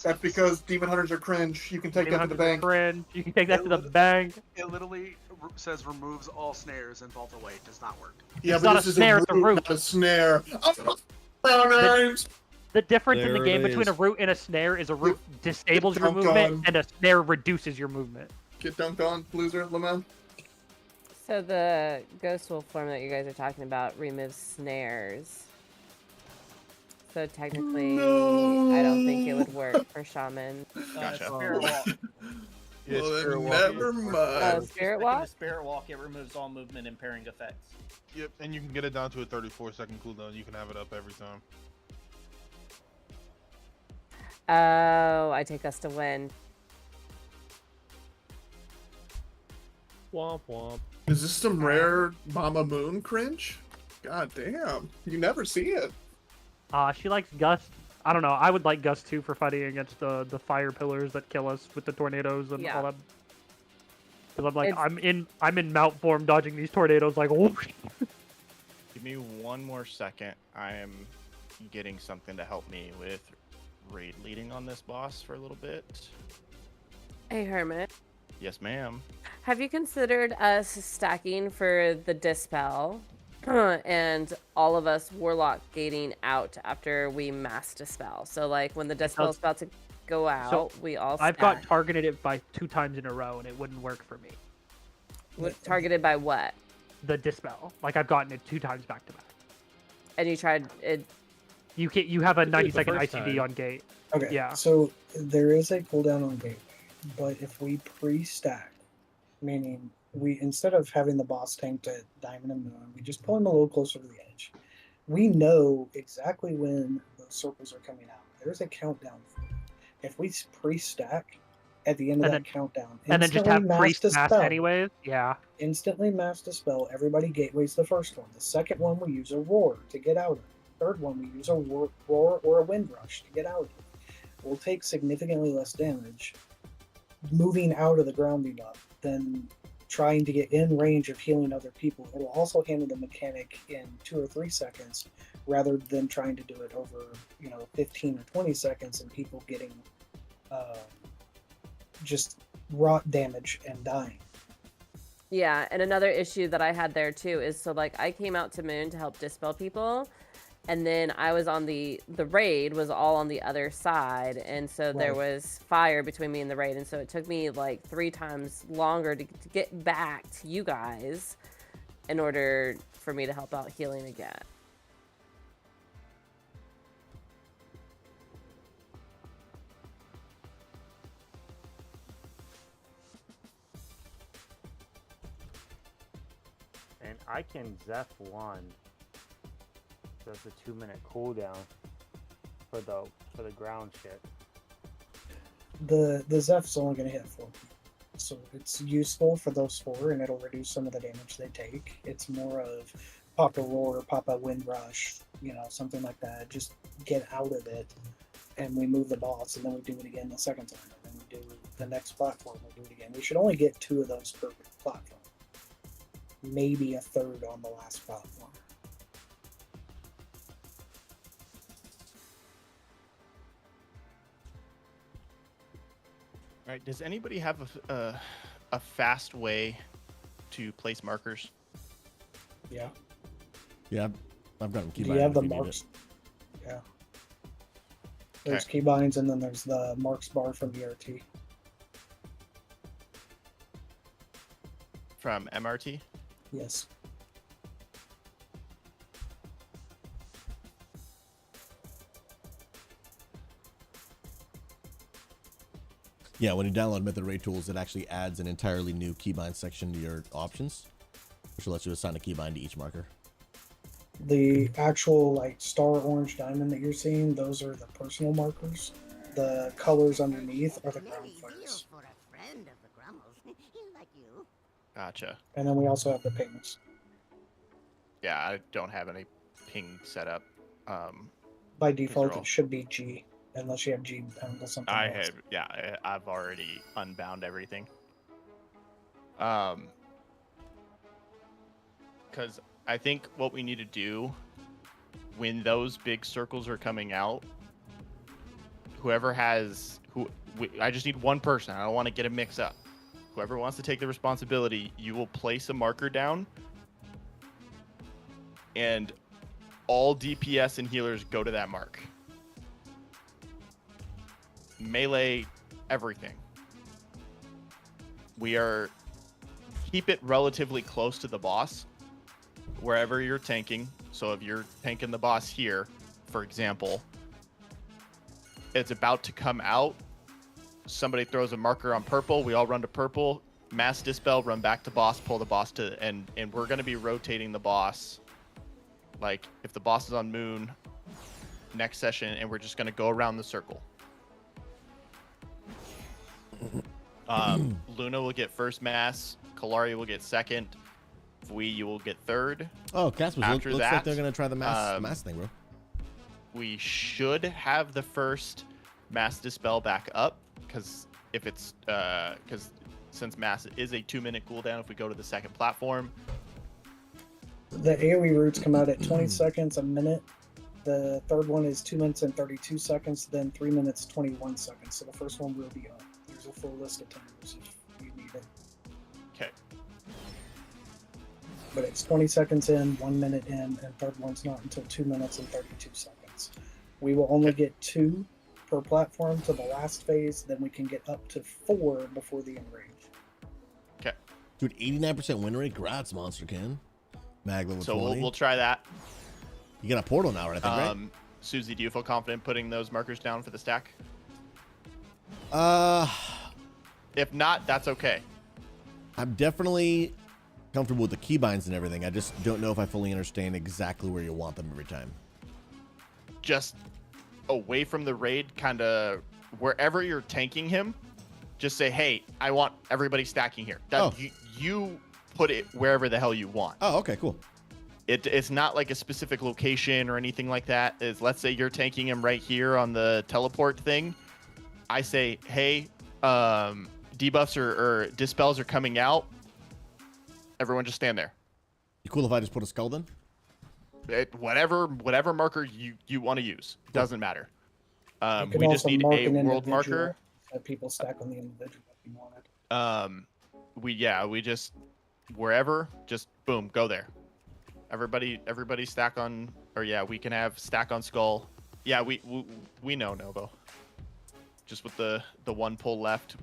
That's because demon hunters are cringe. You can take that to the bank. Cringe. You can take that to the bank. It literally says removes all snares and vault away. It does not work. Yeah, It's but not this a is snare, a it's a root, root. not a snare. Oh, The difference in There the game it between a is. root and a snare is a root disables your dunked movement, on. and a snare reduces your movement. Get dunked on, loser, Lamel. So the Ghost Wolf form that you guys are talking about removes snares. So technically, I don't think it would work for Shaman. Gotcha. Spirit Walk. Yeah, Well, then Spirit Walk never is- mind. Oh, Spirit Sticking Walk? to Spirit Walk, it removes all movement and pairing effects. Yep, and you can get it down to a 34-second cooldown. You can have it up every time. Oh, I take us to win. Womp womp. Is this some rare Mama Moon cringe? God damn. You never see it. She likes Gust. I don't know. I would like Gust too for fighting against the fire pillars that kill us with the tornadoes and Yeah. all that. Because I'm like, It's- I'm in mount form dodging these tornadoes like whoosh. Give me one more second. I am getting something to help me with raid leading on this boss for a little bit. Hey, Hermit. Yes, ma'am. Have you considered us stacking for the Dispel and all of us Warlock gating out after we mass Dispel? So, like, when the Dispel is about to go out, we all stack. I've got targeted it by 2 times in a row, and it wouldn't work for me. Targeted by what? The Dispel. Like, I've gotten it 2 times back to back. And you tried it. You have a did 90-second the first ICD time. on gate. Okay. Yeah. So there is a cooldown on gate, but if we pre-stack, meaning we instead of having the boss tanked at Diamond and Moon, we just pull him a little closer to the edge. We know exactly when those circles are coming out. There's a countdown for it. If we pre-stack at the end of And that then- countdown. And then just have priest mass anyways. Yeah. Instantly mass dispel. Everybody gateways the first one. The second one we use a roar to get out of it. Third one we use a roar or a wind rush to get out of it. We'll take significantly less damage moving out of the grounding up than trying to get in range of healing other people. It'll also handle the mechanic in 2 or 3 seconds rather than trying to do it over 15 or 20 seconds and people getting just rot damage and dying. Yeah, and another issue that I had there too is, so like I came out to Moon to help dispel people, and then I was on the raid was all on the other side, and so there Right. was fire between me and the raid, and so it took me like 3 times longer to get back to you guys in order for me to help out healing again. And I can Zeph 1. So it's a 2-minute cooldown for the ground shit. The Zeph's only going to hit 4 people. So it's useful for those 4 and it'll reduce some of the damage they take. It's more of pop a roar, pop a wind rush, something like that. Just get out of it and we move the boss and then we do it again the second time. And then we do the next platform, we do it again. We should only get 2 of those per platform. Maybe a third on the last platform. All right. Does anybody have a fast way to place markers? Yeah. Yeah, I've got them keybind. Do you have if the we need marks? it. Yeah. There's keybinds and then there's the marks bar from ERT. From MRT? Yes. Yeah, when you download Mythic Raid Tools, it actually adds an entirely new keybind section to your options, which lets you assign a keybind to each marker. The actual star orange diamond that you're seeing, those are the personal markers. The colors underneath are the ground fires. Gotcha. And then we also have the pings. Yeah, I don't have any ping set up. By default, all- it should be G, unless you have G bound to something I else. have, yeah, I've already unbound everything. Because I think what we need to do when those big circles are coming out, I just need one person. I don't want to get a mix up. Whoever wants to take the responsibility, you will place a marker down, and all DPS and healers go to that mark. Melee, everything. Keep it relatively close to the boss, wherever you're tanking. So if you're tanking the boss here, for example, it's about to come out. Somebody throws a marker on purple. We all run to purple, mass dispel, run back to boss, pull the boss to, and we're going to be rotating the boss. Like if the boss is on Moon next session, and we're just going to go around the circle. Luna will get first mass. Kalari will get second. You will get third. Oh, Casper, After looks that, like they're going to try the mass thing, bro. We should have the first mass dispel back up, because since mass is a 2-minute cooldown, if we go to the second platform. The AoE roots come out at 20 seconds a minute. The third one is 2 minutes and 32 seconds, then 3 minutes 21 seconds. So the first one will be up. There's a full list of timers if you need it. Okay. But it's 20 seconds in, 1 minute in, and third one's not until 2 minutes and 32 seconds. We will only get 2 per platform to the last phase, then we can get up to 4 before the end range. Okay. Dude, 89% win rate? Grats, Monster Ken. Mag level So 20. we'll try that. You got a portal now, I think, right? Susie, do you feel confident putting those markers down for the stack? If not, that's okay. I'm definitely comfortable with the keybinds and everything. I just don't know if I fully understand exactly where you want them every time. Just away from the raid, kind of wherever you're tanking him, Just say, hey, I want everybody stacking here. That you put it wherever the hell you want. Oh, okay, cool. It's not like a specific location or anything like that. Is let's say you're tanking him right here on the teleport thing. I say, hey, debuffs or dispels are coming out. Everyone just stand there. You cool if I just put a skull then? Whatever marker you want to use. Doesn't matter. You can We just also need mark a an world marker. individual that people stack on the individual if you wanted. We just wherever, just boom, go there. Everybody stack on, or yeah, we can have stack on skull. Yeah, we know Novo. Just with the one pull left,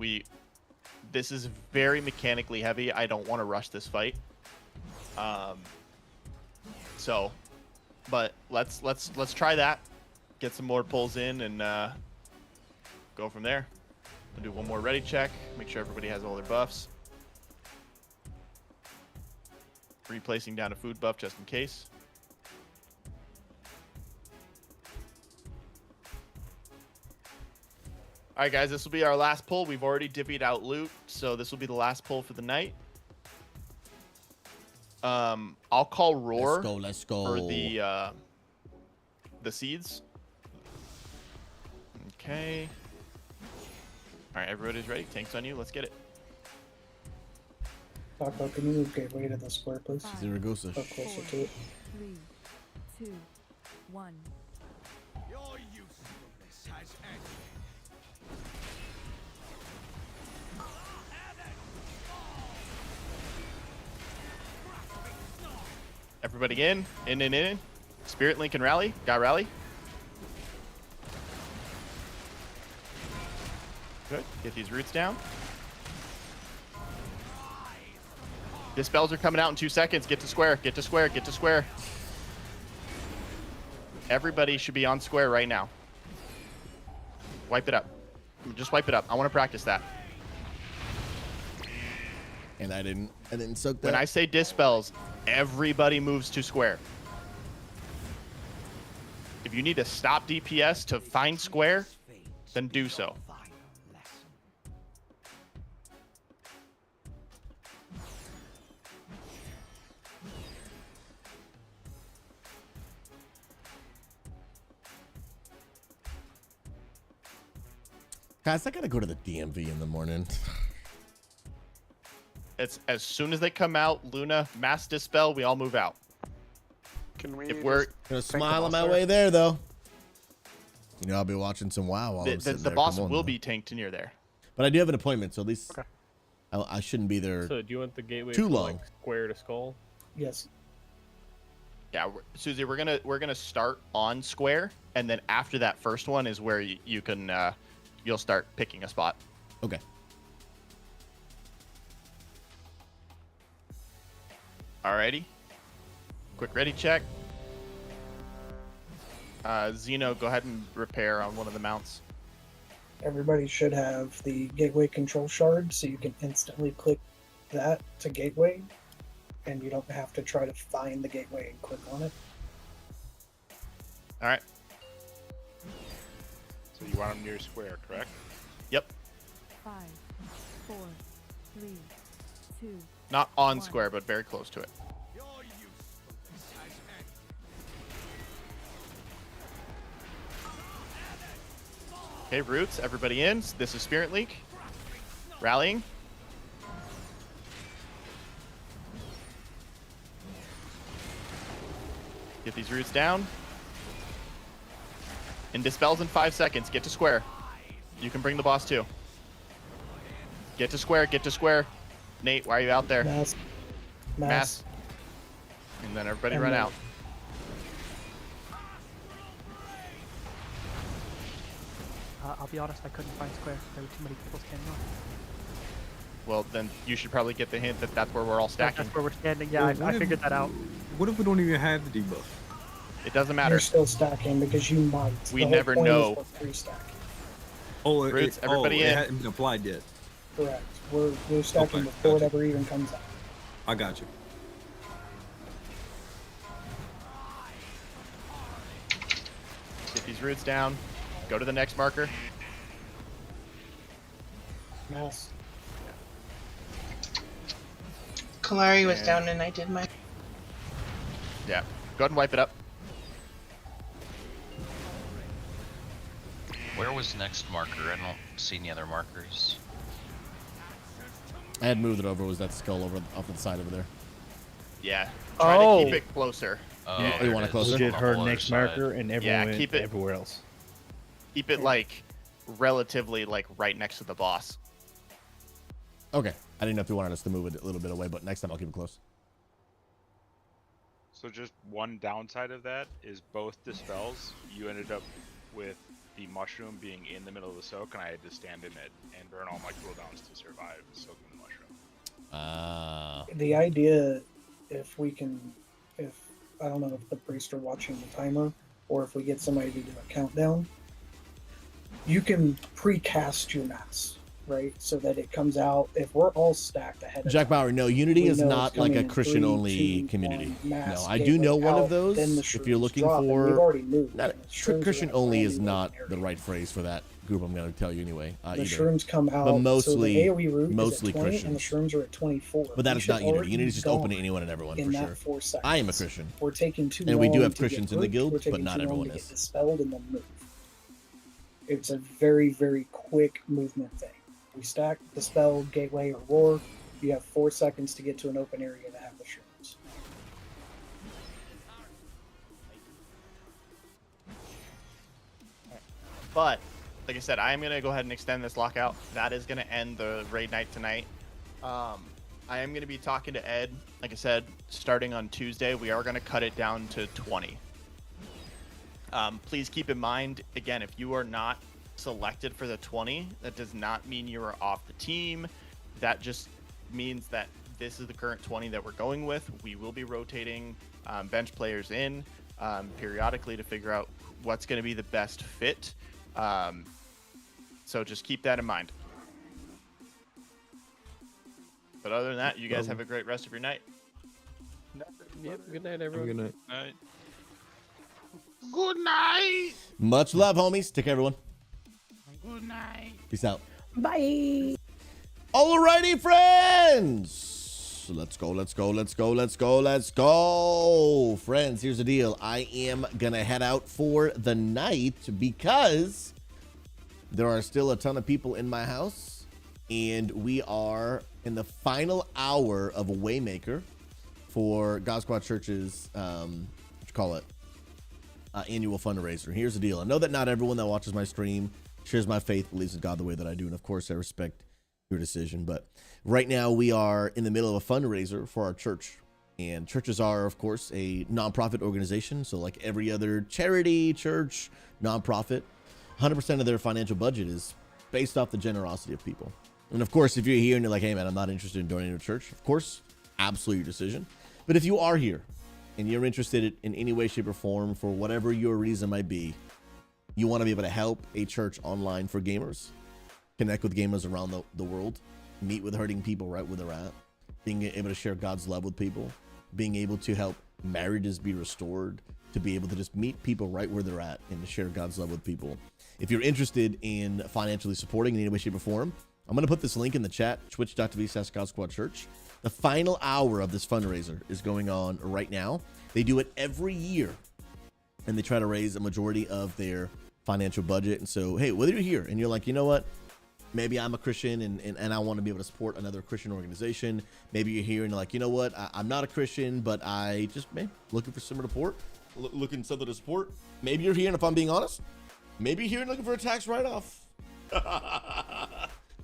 this is very mechanically heavy. I don't want to rush this fight. So, but let's try that. Get some more pulls in and go from there. We'll do one more ready check. Make sure everybody has all their buffs. Replacing down a food buff just in case. All right, guys, this will be our last pull. We've already divvied out loot, so this will be the last pull for the night. I'll call Roar. Let's go. For the seeds. Okay. All right, everybody's ready. Tanks on you. Let's get it. Taco, can you move Gateway to the square, please? Zaragoza. Or closer to it. 3, 2, 1. Everybody in. Spirit Link and rally. Got rally. Good. Get these roots down. Dispels are coming out in 2 seconds. Get to square. Get to square. Get to square. Everybody should be on square right now. Wipe it up. Just wipe it up. I want to practice that. And I didn't soak that. When I say dispels, everybody moves to square. If you need to stop DPS to find square, then do so. Guys, I gotta go to the DMV in the morning. It's as soon as they come out, Luna, mass dispel, we all move out. Can we? If we're gonna smile on my way there, though. You know, I'll be watching some WoW while I'm the sitting there. boss Come on, will though. be tanked near there. But I do have an appointment, so at least I shouldn't be there. So do you want the gateway too from, long? like, square to skull? Yes. Yeah, Susie, we're gonna start on square, and then after that first one is where you can you'll start picking a spot. Okay. Alrighty. Quick ready check. Xeno, go ahead and repair on one of the mounts. Everybody should have the Gateway control shard, so you can instantly click that to Gateway, and you don't have to try to find the Gateway and click on it. All right. So you want them near square, correct? Yep. 5, 4, 3, 2. Not on square, but very close to it. Okay, roots, everybody in. This is Spirit Link. Rallying. Get these roots down. And dispels in 5 seconds. Get to square. You can bring the boss too. Get to square, get to square. Nate, why are you out there? Mass. And then everybody And run then- out. I'll be honest, I couldn't find square. There were too many people standing on. Well, then you should probably get the hint that that's where we're all stacking. That's where we're standing. Yeah, I figured that out. What if we don't even have the debuff? It doesn't matter. You're still stacking because you might. We The whole never point is know. we're free stacking. Oh, Roots, everybody in. It hasn't been applied yet. Correct. We're stacking Okay, before it gotcha. ever even comes out. I got you. Get these roots down. Go to the next marker. Mass. Kalari was And- down and I did my. Yeah. Go ahead and wipe it up. Where was next marker? I don't see any other markers. I had moved it over. Was that skull over off to the side over there? Yeah. Try to Oh. keep it closer. Oh, You there want it it closer? is, Did on her the whole other next side. marker and everyone Yeah, went keep it- everywhere else. Keep it like relatively like right next to the boss. Okay. I didn't know if you wanted us to move it a little bit away, but next time I'll keep it close. So just one downside of that is both dispels. You ended up with the mushroom being in the middle of the soak, and I had to stand in it and burn all my cooldowns to survive soaking the mushroom. The idea, if I don't know if the priests are watching the timer or if we get somebody to do a countdown, you can pre-cast your mass, right? So that it comes out, if we're all stacked ahead of Jack time, Bauer, no, Unity we is know not it's like coming a in Christian-only 3, 2, community. 1, mass, No, I do know one out, of those. then the If you're shrooms looking drop, and for, we've already moved, not and the shrooms are Christian-only in a is brand new not the right phrase for that group. I'm going to tell you anyway. The Either. shrooms come out, but mostly, so the AoE root mostly is at 20 and the Christians. shrooms are at 24. But that We is should not Unity. already Unity is just gone open to anyone and everyone in for that sure. 4 seconds. I am a Christian. We're taking too And we do long have to get Christians in the grouped, guild, we're but taking not too long everyone to is. get dispelled and then move. It's a very, very quick movement thing. We stack, dispel, gateway, or roar. You have 4 seconds to get to an open area to have the shrooms. But like I said, I am going to go ahead and extend this lockout. That is going to end the raid night tonight. I am going to be talking to Ed. Like I said, starting on Tuesday, we are going to cut it down to 20. Please keep in mind, again, if you are not selected for the 20, that does not mean you are off the team. That just means that this is the current 20 that we're going with. We will be rotating bench players in periodically to figure out what's going to be the best fit. So just keep that in mind. But other than that, you guys have a great rest of your night. Yep, good night, everyone. Good night. Good night. Much love, homies. Take care, everyone. Good night. Peace out. Bye. Alrighty, friends. Let's go, let's go, let's go, let's go, let's go. Friends, here's the deal. I am going to head out for the night because there are still a ton of people in my house. And we are in the final hour of a Waymaker for God Squad Church's, annual fundraiser. Here's the deal. I know that not everyone that watches my stream shares my faith, believes in God the way that I do. And of course, I respect your decision. But right now we are in the middle of a fundraiser for our church. And churches are, of course, a nonprofit organization. So like every other charity, church, nonprofit, 100% of their financial budget is based off the generosity of people. And of course, if you're here and you're like, hey man, I'm not interested in donating to a church, of course, absolutely your decision. But if you are here and you're interested in any way, shape, or form for whatever your reason might be, you want to be able to help a church online for gamers, connect with gamers around the world, meet with hurting people right where they're at, being able to share God's love with people, being able to help marriages be restored, to be able to just meet people right where they're at and to share God's love with people. If you're interested in financially supporting in any way, shape, or form, I'm going to put this link in the chat, twitch.tv/GodSquadChurch. The final hour of this fundraiser is going on right now. They do it every year, and they try to raise a majority of their financial budget. And so, hey, whether you're here and you're like, you know what, maybe I'm a Christian and I want to be able to support another Christian organization. Maybe you're here and you're like, you know what, I'm not a Christian, but I just, looking for some support, looking for something to support. Maybe you're here, and if I'm being honest, maybe you're here and looking for a tax write-off.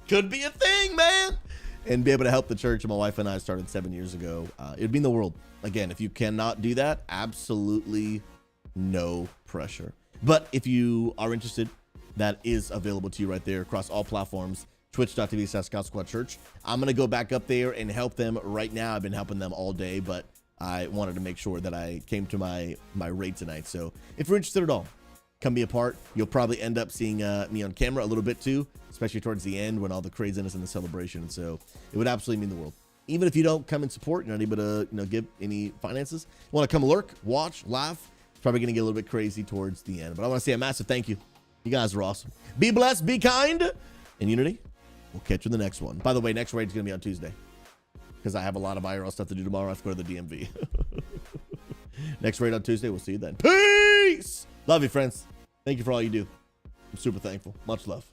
Could be a thing, man. And be able to help the church. My wife and I started 7 years ago. It'd mean the world. Again, if you cannot do that, absolutely no pressure. But if you are interested, that is available to you right there across all platforms. Twitch.tv/GodSquadChurch. I'm going to go back up there and help them right now. I've been helping them all day, but I wanted to make sure that I came to my raid tonight. So if you're interested at all, come be a part. You'll probably end up seeing me on camera a little bit too, especially towards the end when all the craziness and the celebration. And so it would absolutely mean the world. Even if you don't come and support, you're not able to give any finances, you want to come lurk, watch, laugh, it's probably going to get a little bit crazy towards the end. But I want to say a massive thank you. You guys are awesome. Be blessed, be kind, and Unity, We'll catch you in the next one. By the way, next raid's going to be on Tuesday because I have a lot of IRL stuff to do tomorrow. I have to go to the DMV. Next raid on Tuesday. We'll see you then. Peace! Love you, friends. Thank you for all you do. I'm super thankful. Much love.